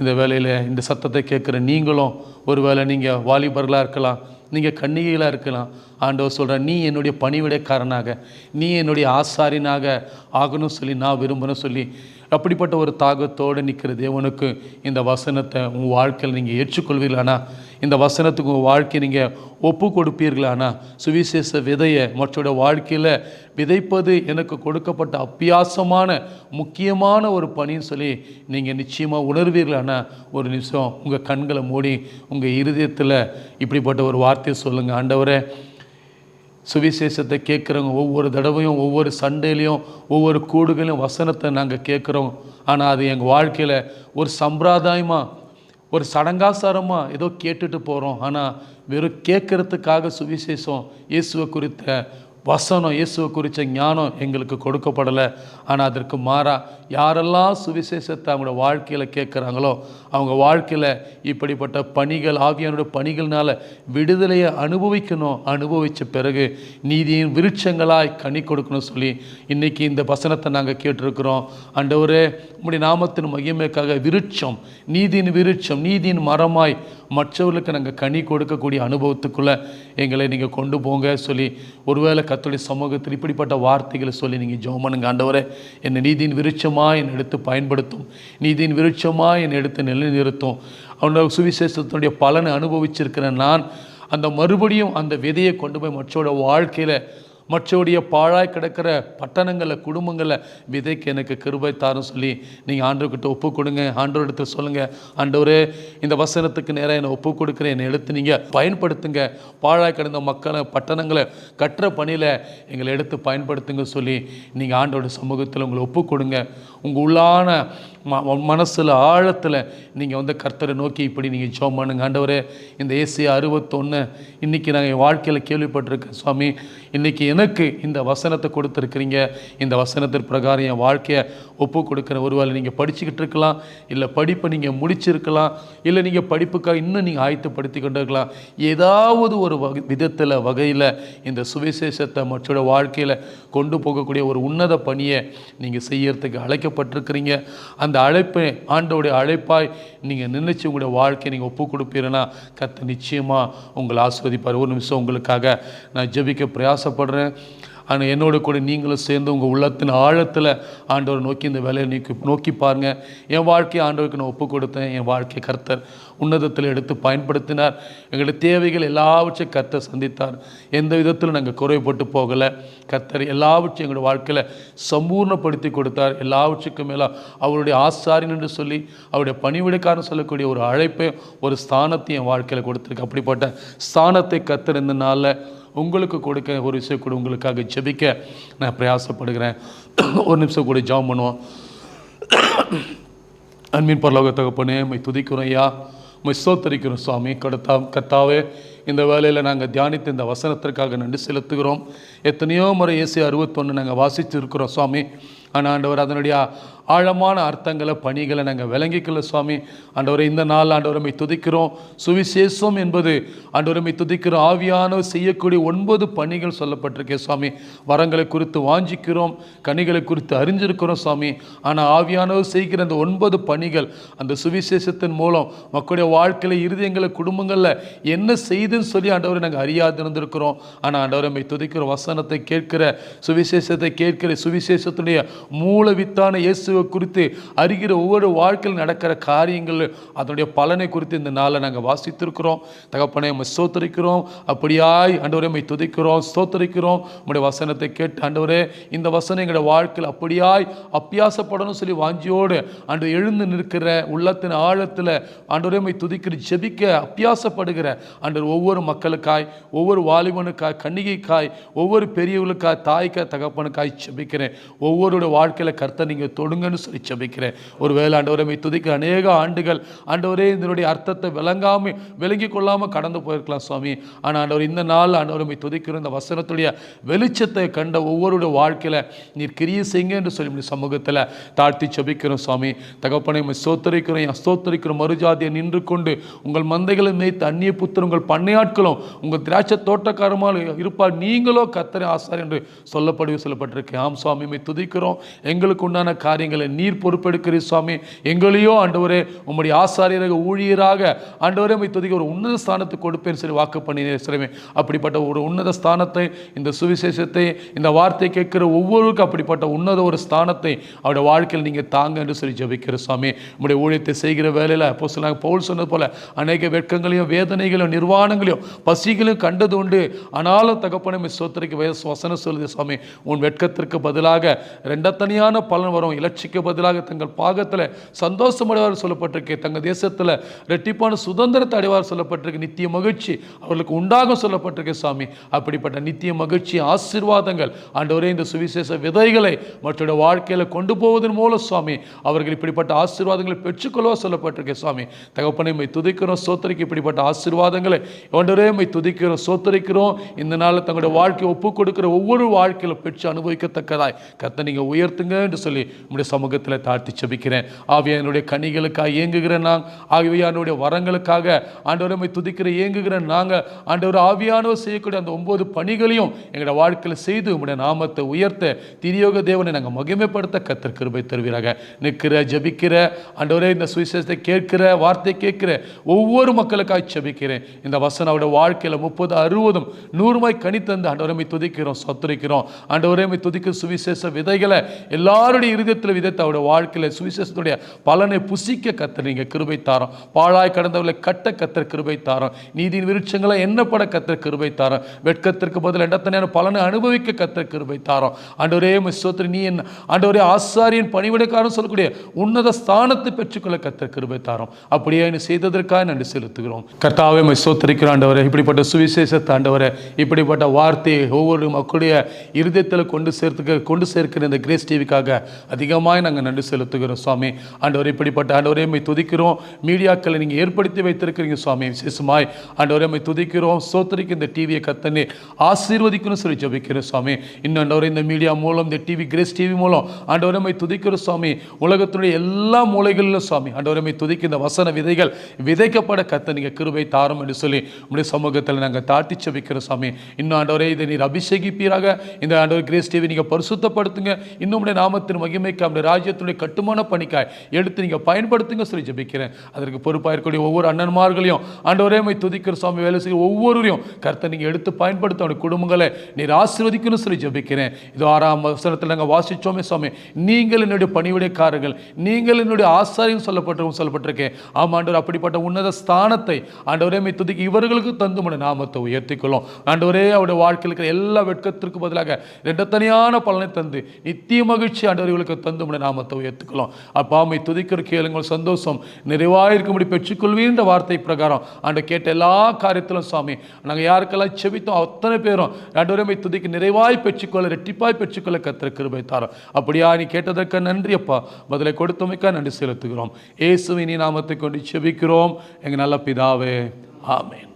இந்த வேளையில் இந்த சத்தத்தை கேட்குற நீங்களும் ஒருவேளை நீங்கள் வாலிபர்களாக இருக்கலாம், நீங்கள் கன்னிகைகளாக இருக்கலாம். ஆண்டவர் சொல்கிறேன், நீ என்னுடைய பணிவிடைக்காரனாக, நீ என்னுடைய ஆசாரியனாக ஆகணும்னு சொல்லி நான் விரும்புகிறேன்னு சொல்லி அப்படிப்பட்ட ஒரு தாகத்தோடு நிற்கிற தேவனுக்கு இந்த வசனத்தை உங்கள் வாழ்க்கையில் நீங்கள் ஏற்றுக்கொள்வீர்களானா, இந்த வசனத்துக்கு உங்கள் வாழ்க்கையை நீங்கள் ஒப்பு கொடுப்பீர்களானா, சுவிசேஷ விதையை மற்றோட வாழ்க்கையில் விதைப்பது எனக்கு கொடுக்கப்பட்ட அப்பியாசமான முக்கியமான ஒரு பணின்னு சொல்லி நீங்கள் நிச்சயமாக உணர்வீர்களானா, ஒரு நிமிஷம் உங்கள் கண்களை மூடி உங்கள் இருதயத்தில் இப்படிப்பட்ட ஒரு வார்த்தையை சொல்லுங்கள். ஆண்டவரே, சுவிசேஷத்தை கேட்குறவங்க ஒவ்வொரு தடவையும், ஒவ்வொரு சண்டையிலையும், ஒவ்வொரு கூடுகளையும் வசனத்தை நாங்கள் கேட்குறோம். ஆனால் அது எங்கள் வாழ்க்கையில் ஒரு சம்பிரதாயமாக, ஒரு சடங்காசாரமாக ஏதோ கேட்டுட்டு போகிறோம். ஆனால் வெறும் கேட்குறதுக்காக சுவிசேஷம், இயேசுவை குறித்த வசனம், இயேசுவை குறித்த ஞானம் எங்களுக்கு கொடுக்கப்படலை. ஆனால் அதற்கு மாறாக யாரெல்லாம் சுவிசேஷத்தை அவங்களோட வாழ்க்கையில் கேட்குறாங்களோ அவங்க வாழ்க்கையில் இப்படிப்பட்ட பணிகள், ஆவியானோட பணிகள்னால விடுதலையை அனுபவிக்கணும். அனுபவித்த பிறகு நீதியின் விருட்சங்களாய் கனி கொடுக்கணும் சொல்லி இன்றைக்கி இந்த வசனத்தை நாங்கள் கேட்டிருக்கிறோம். ஆண்டவரே, உம்முடைய நாமத்தின் மகிமைக்காக விருட்சம், நீதியின் விருட்சம், நீதியின் மரமாய் மற்றவர்களுக்கு நாங்கள் கனி கொடுக்கக்கூடிய அனுபவத்துக்குள்ளே எங்களை நீங்கள் கொண்டு போங்க சொல்லி ஒருவேளை கர்த்தருடைய சமூகத்தில் இப்படிப்பட்ட வார்த்தைகளை சொல்லி நீங்கள் ஜெபம் பண்ணுங்க. ஆண்டவரே, என்னை நீதியின் விருட்சமாக என்னை எடுத்து பயன்படுத்தும், நீதியின் விருட்சமாக என்னை எடுத்து நிலைநிறுத்தும். அவனோட சுவிசேஷத்தினுடைய பலனை அனுபவிச்சிருக்கிறேன் நான். அந்த மறுபடியும் அந்த விதையை கொண்டு போய் மற்றோட வாழ்க்கையில், மற்றோடைய பாழாய் கிடக்கிற பட்டணங்களில், குடும்பங்களில் விதைக்கு எனக்கு கிருபை தாரும் சொல்லி நீங்கள் ஆண்டவர்கிட்ட ஒப்பு கொடுங்க. ஆண்டவர் இடத்துல சொல்லுங்கள், ஆண்டவரே, இந்த வசனத்துக்கு நேராக என்னை ஒப்பு கொடுக்குறேன், என்னை எடுத்து நீங்கள் பயன்படுத்துங்க. பாழாய் கிடந்த மக்களை, பட்டணங்களை கட்டுற பணியில் எங்களை எடுத்து பயன்படுத்துங்க சொல்லி நீங்கள் ஆண்டவருடைய சமூகத்தில் உங்களை ஒப்பு கொடுங்க. உங்கள் உள்ளான மனசில் ஆழத்தில் நீங்கள் கர்த்தரை நோக்கி இப்படி நீங்கள் ஜெபம் பண்ணுங்க. ஆண்டவரே, இந்த ஏசியா 61 இன்றைக்கி நாங்கள் என் வாழ்க்கையில் கேள்விப்பட்டிருக்கேன் சுவாமி. இன்றைக்கி எனக்கு இந்த வசனத்தை கொடுத்துருக்குறீங்க. இந்த வசனத்தின் பிரகாரம் என் வாழ்க்கையை ஒப்பு கொடுக்குற. ஒருவேளை நீங்கள் படிச்சுக்கிட்டு இருக்கலாம், இல்லை படிப்பை நீங்கள் முடிச்சிருக்கலாம், இல்லை நீங்கள் படிப்புக்காக இன்னும் நீங்கள் ஆயத்தப்படுத்தி கொண்டு இருக்கலாம். ஏதாவது ஒரு விதத்தில், வகையில் இந்த சுவிசேஷத்தை மற்றோட வாழ்க்கையில் கொண்டு போகக்கூடிய ஒரு உன்னத பணியை நீங்கள் செய்யறதுக்கு அழைக்கப்பட்டிருக்கிறீங்க. அந்த அழைப்பை, ஆண்டோடைய அழைப்பாய் நீங்கள் நினைச்சு உங்களுடைய வாழ்க்கையை நீங்கள் ஒப்பு கொடுப்பீங்கன்னா கர்த்தர் நிச்சயமாக உங்களை ஆசீர்வதிப்பார். ஒரு நிமிஷம் உங்களுக்காக நான் ஜெபிக்க பிரயாசப்படுறேன். ஆனால் என்னோட கூட நீங்களும் சேர்ந்து உங்கள் உள்ளத்தின் ஆழத்தில் ஆண்டவரை நோக்கி இந்த வேலையை நோக்கி பாருங்கள். என் வாழ்க்கையை ஆண்டவருக்கு நான் ஒப்பு கொடுத்தேன். என் வாழ்க்கையை கர்த்தர் உன்னதத்தில் எடுத்து பயன்படுத்தினார். எங்களுடைய தேவைகள் எல்லாவற்றையும் கர்த்தர் சந்தித்தார். எந்த விதத்தில் நாங்கள் குறைபட்டு போகலை. கர்த்தர் எல்லாவற்றையும் எங்களுடைய வாழ்க்கையில் சம்பூர்ணப்படுத்தி கொடுத்தார். எல்லாவற்றுக்கும் மேலே அவருடைய ஆசாரியன் என்று சொல்லி, அவருடைய பணிவிடைக்காரன் சொல்லக்கூடிய ஒரு அழைப்பை, ஒரு ஸ்தானத்தை என் வாழ்க்கையில் கொடுத்துருக்கு. அப்படிப்பட்ட ஸ்தானத்தை கர்த்தர் இந்த நாளில் உங்களுக்கு கொடுக்க, ஒரு விஷயம் கூட உங்களுக்காக ஜெபிக்க நான் பிரயாசப்படுகிறேன். ஒரு நிமிஷம் கூட ஜெபம் பண்ணுவோம். அன்பின் பரலோக தகப்பனே, உம்மை துதிக்கிறோம் ஐயா, உம்மை ஸ்தோத்திரிக்கிறோம் சுவாமி. கர்த்தாவே, இந்த வேலையில் நாங்கள் தியானித்த இந்த வசனத்திற்காக நன்றி செலுத்துகிறோம். எத்தனையோ முறை ஏசியா 61 நாங்கள் வாசித்து இருக்கிறோம் சுவாமி. ஆனால் ஆண்டவர் அதனுடைய ஆழமான அர்த்தங்களை, பணிகளை நாங்கள் விளங்கிக்கல சுவாமி. ஆண்டவரை, இந்த நாள் ஆண்டவரை துதிக்கிறோம். சுவிசேஷம் என்பது ஆண்டவரை துதிக்கிறோம். ஆவியானவர் செய்யக்கூடிய 9 பணிகள் சொல்லப்பட்டிருக்கே சுவாமி. வரங்களை குறித்து வாஞ்சிக்கிறோம், கனிகளை குறித்து அறிஞ்சிருக்கிறோம் சுவாமி. ஆனால் ஆவியானவர் செய்கிற அந்த 9 பணிகள் அந்த சுவிசேஷத்தின் மூலம் மக்களுடைய வாழ்க்கையில், இருதயங்களை, குடும்பங்களில் என்ன செய்துன்னு சொல்லி ஆண்டவரை நாங்கள் அறியாது இருந்திருக்கிறோம். ஆனால் ஆண்டவரை துதிக்கிற, வசனத்தை கேட்கிற, சுவிசேஷத்தை கேட்கிற, சுவிசேஷத்துடைய மூலவித்தான இயேசு இயேசுவை குறித்து அறிகிற ஒவ்வொரு வாழ்க்கையில் நடக்கிற காரியங்கள் அதனுடைய பலனை குறித்து இந்த நாளில் நாங்கள் வாசித்திருக்கிறோம். தகப்பனே உம்மை ஸ்தோத்திரிக்கிறோம். அப்படியாய் ஆண்டவரே உம்மை துதிக்கிறோம், ஸ்தோத்திரிக்கிறோம். உம்முடைய வசனத்தை கேட்டு ஆண்டவரே இந்த வசனம் எங்களுடைய வாழ்க்கையில் அப்படியாய் அப்பியாசப்படணும் சொல்லி வாஞ்சியோடு ஆண்டு எழுந்து நிற்கிற உள்ளத்தின் ஆழத்தில் ஆண்டவரே உம்மை துதிக்கிற ஜெபிக்க அப்பியாசப்படுகிற ஆண்டவர் ஒவ்வொரு மக்களுக்காய், ஒவ்வொரு வாலிபனுக்காய், கன்னிகைக்காய், ஒவ்வொரு பெரியவர்களுக்காய், தாய்க்காய், தகப்பனுக்காய் ஜெபிக்கிறேன். ஒவ்வொருடைய வாழ்க்கையில் கர்த்தர் நீங்கள் தொடுங்கன்னு சொல்லி ஜெபிக்கிறேன். ஒரு வேளை ஆண்டவரை உம்மை துதிக்கிற அநேக ஆண்டுகள் ஆண்டவரே இதனுடைய அர்த்தத்தை விளங்கி கொள்ளாமல் கடந்து போயிருக்கலாம் சுவாமி. ஆனால் ஆண்டவர் இந்த நாள் ஆண்டவரை உம்மை துதிக்கிற இந்த வசனத்துடைய வெளிச்சத்தை கண்ட ஒவ்வொருடைய வாழ்க்கையில் நீர் கிரியை செய்யுங்க என்று சொல்லி சமூகத்தில் தாழ்த்தி ஜெபிக்கிறோம் சுவாமி. தகப்பனை உம்மை ஸ்தோத்திரிக்கிறோம். மறுஜாதியை நின்று கொண்டு உங்கள் மந்தைகளை மேய்த்து அந்நிய புத்திர உங்கள் பண்ணையாட்களும் உங்கள் திராட்சை தோட்டக்காரமாக இருப்பார், நீங்களோ கர்த்தரை ஆசாரியர் என்று சொல்லப்பட்டிருக்கு. ஆம் சுவாமி, உம்மை துதிக்கிறோம். எங்களுக்கு உண்டான காரியங்களை நீர் பொறுப்பெடுக்கிறீர் சுவாமி. எங்களையோ ஆண்டவரே உம்முடைய ஆசாரியராக ஊழியராக ஆண்டவரே உம்மை துதிக்க ஒரு உன்னத ஸ்தானத்தை கொடுப்பேன் சரி வாக்கு பண்ணினேன் சிறமே. அப்படிப்பட்ட ஒரு உன்னத ஸ்தானத்தை இந்த சுவிசேஷத்தை இந்த வார்த்தை கேட்கிற ஒவ்வொருவருக்கும் அப்படிப்பட்ட உன்னத ஒரு ஸ்தானத்தை அவருடைய வாழ்க்கையில் நீங்கள் தாங்க என்று சொல்லி ஜெபிக்கிற சுவாமி. உங்களுடைய ஊழியத்தை செய்கிற வேலையில் அப்போஸ்தலனாகிய பவுல் சொன்னது போல அநேக வெட்கங்களையும் வேதனைகளையும் நிர்வாணங்களையும் பசிகளையும் கண்டது உண்டு. ஆனாலும் தகப்பனை ஸ்தோத்திரிக்க வசனம் சொல்லுது சுவாமி, உன் வெட்கத்திற்கு பதிலாக ரெண்டத்தனியான பலன் வரும். இலட்சிக்கு பதிலாக தங்கள் பாகத்தில் சந்தோஷம் அடைவார் சொல்லப்பட்டிருக்கு. தங்கள் தேசத்தில் ரெட்டிப்பான சுதந்திரத்தை அடைவார் சொல்லப்பட்டிருக்கு. நித்திய மகிழ்ச்சி அவர்களுக்கு உண்டாக சொல்லப்பட்டிருக்கு சுவாமி. அப்படிப்பட்ட நித்திய மகிழ்ச்சி ஆசீர்வாதங்கள் ஆண்டவரே இந்த சுவிசேஷ விதைகளை மற்றொரு வாழ்க்கையில் கொண்டு போவதன் மூலம் சுவாமி அவர்கள் இப்படிப்பட்ட ஆசீர்வாதங்களை பெற்றுக்கொள்ளவா சொல்லப்பட்டிருக்கு சுவாமி. தகப்பனை உம்மை துதிக்கிறோம், ஸ்தோத்திரிக்க இப்படிப்பட்ட ஆசீர்வாதங்களை ஆண்டவரே உம்மை துதிக்கிறோம், ஸ்தோத்திரிக்கிறோம். இந்த நாளில் தங்களுடைய வாழ்க்கையை ஒப்புக் கொடுக்கிற ஒவ்வொரு வாழ்க்கையிலும் பெற்று அனுபவிக்கத்தக்கதாய் கர்த்தர் நீங்கள் உயர்த்துங்க என்று சொல்லி உங்களுடைய சமூகத்தில் தாழ்த்தி ஜெபிக்கிறேன். ஆவியானுடைய கனிகளுக்காக இயங்குகிற நாங்கள், ஆவியானுடைய வரங்களுக்காக ஆண்டவரை உம்மை துதிக்கிற இயங்குகிற நாங்கள் ஆண்டவர் ஆவியானவர் செய்யக்கூடிய அந்த 9 பணிகளையும் எங்களுடைய வாழ்க்கையில் செய்து உங்களுடைய நாமத்தை உயர்த்த திரியோக தேவனை நாங்கள் மகிமைப்படுத்த கர்த்தர் கிருபை தருவீராக. நிற்கிற ஜெபிக்கிற ஆண்டவரே இந்த சுவிசேஷத்தை கேட்கிற வார்த்தை கேட்கிற ஒவ்வொரு மக்களுக்காக ஜெபிக்கிறேன். இந்த வசனம் அவருடைய வாழ்க்கையில் 30, 60, 100 கனித்தந்து ஆண்டவரை உம்மை துதிக்கிறோம், ஸ்தோத்திரிக்கிறோம். ஆண்டவரை உம்மை துதிக்கிற சுவிசேஷ விதைகளை எல்லாருடைய இருதயத்தில் விதைத்து அவருடைய வாழ்க்கையில் சுவிசேஷத்துடைய பலனை புசிக்க கர்த்தர் நீங்கள் கிருபை தாரோம். பாழாய் கடந்தவர்களை கட்ட கர்த்தர் கிருபை தாரோம். நீதியின் விருட்சங்களை எண்ணப்பட கர்த்தர் கிருபை தாரோம். வெட்கத்திற்கு பதில் எண்டத்தனையான பலனை அனுபவிக்க கர்த்தர் கிருபை தாரோம். ஆண்டவரே உம்மை ஸ்தோத்திரி, நீ என்ன ஆண்டவரே ஆசாரியன் பணிவிடைக்காரன் சொல்லக்கூடிய உன்னத ஸ்தானத்தை பெற்றுக்கொள்ள கர்த்தர் கிருபை தாரோம். அப்படியே என்ன செய்ததற்காக நன்றி செலுத்துகிறோம். கர்த்தாவே உம்மை ஸ்தோத்திரிக்கிற ஆண்டவரே, இப்படிப்பட்ட சுவிசேஷத்தை ஆண்டவரே, இப்படிப்பட்ட வார்த்தையை ஒவ்வொரு மக்களுடைய இருதயத்தில் கொண்டு சேர்க்கிற இந்த கிரேஸ் டிவிக்காக அதிகமாக நாங்கள் நன்றி செலுத்துகிறோம் சுவாமி. ஆண்டவரே இப்படிப்பட்ட ஆண்டவரே உம்மை துதிக்கிறோம். மீடியாக்களை நீங்கள் ஏற்படுத்தி வைத்திருக்கிறீங்க சுவாமி. விசேஷமாய் ஆண்டவரே உம்மை துதிக்கிறோம், ஸ்தோத்திரிக்க இந்த டிவியை கர்த்தனே ஆசீர்வதிக்கணும் சொல்லி ஜெபிக்கிறோம் சுவாமி. இன்னும் ஆண்டவரே இந்த மீடியா மூலம் இந்த டிவி கிரேஸ் டிவி மூலம் ஆண்டவரே உம்மை துதிக்கிறோம் சுவாமி. உலகத்தினுடைய எல்லா மூலைகளிலும் சுவாமி ஆண்டவரே உம்மை துதிக்க இந்த வசன விதைகள் விதைக்கப்பட கர்த்தர் நீங்கள் கிருபை தாரும் என்று சொல்லி உங்களுடைய சமூகத்தில் நாங்கள் தாட்டி ஜெபிக்கிறோம் சுவாமி. இன்னும் ஆண்டவரே இதை நீர் அபிஷேகிப்பீராக. இந்த ஆண்டவர் கிரேஸ் டிவி நீங்கள் பரிசுத்தப்படுத்துங்க. இன்னும் உடைய நாமத்தின் மகிமைக்கு அந்த ராஜ்யத்தினுடைய கட்டுமான பணிக்காய் எடுத்து நீங்கள் பயன்படுத்துங்க சொல்லி ஜெபிக்கிறேன். அதற்கு பொறுப்பாக இருக்கக்கூடிய ஒவ்வொரு அண்ணன்மார்களையும் ஆண்டவரே உம்மை துதிக்கிற சுவாமி. வேலை செய்ய ஒவ்வொருவரையும் கர்த்தர் நீங்கள் எடுத்து பயன்படுத்த அவருடைய குடும்பங்களை நீர் ஆசீர்வதிக்கணும் சொல்லி ஜெபிக்கிறேன். இது 6ஆம் வசனத்தில் நாங்கள் வாசித்தோமே சுவாமி, நீங்கள் என்னுடைய பணிவிடைக்காரர்கள், நீங்கள் என்னுடைய ஆசாரியன் சொல்லப்பட்டிருக்கேன். ஆமாம் ஆண்டவர், அப்படிப்பட்ட உன்னத ஸ்தானத்தை ஆண்டவரே உம்மை துதிக்க இவர்களுக்கு தந்து உடைய நாமத்தை உயர்த்திக்கொள்ளும். ஆண்டவரே அவருடைய வாழ்க்கையில் இருக்கிற எல்லா வெட்கத்திற்கு பதிலாக இரண்டத்தனியான பலனை தந்து நித்திய மகிழ்ச்சி ஆண்டவர்களுக்கு தந்து உடைய நாமத்தை உயர்த்திக்கொள்ளும். அப்பா உம்மை துதிக்கிற கேளுங்கள், சந்தோஷம் நிறைவாயிருக்கும்படி பெற்றுக்கொள்வீன்ற வார்த்தை பிரகாரம் ஆண்டு கேட்ட எல்லா காரியத்திலும் சுவாமி நாங்கள் யாருக்கெல்லாம் செபித்தோம் அத்தனை பேரும் ஆண்டவரே உம்மை துதிக்க நிறைவாய் பெற்றுக்கொள்ள ரெட்டிப்பாய் பெற்றுக்கொள்ள கர்த்தர் கிருபை தாரும். அப்படியா நீ கேட்டதற்கு நன்றி அப்பா, பதிலை கொடுத்தமைக்கா நன்றி செலுத்துகிறோம். இயேசுவின் நாமத்தை கொண்டு செபிக்கிறோம் எங்கள் நல்ல பிதாவே, ஆமென்.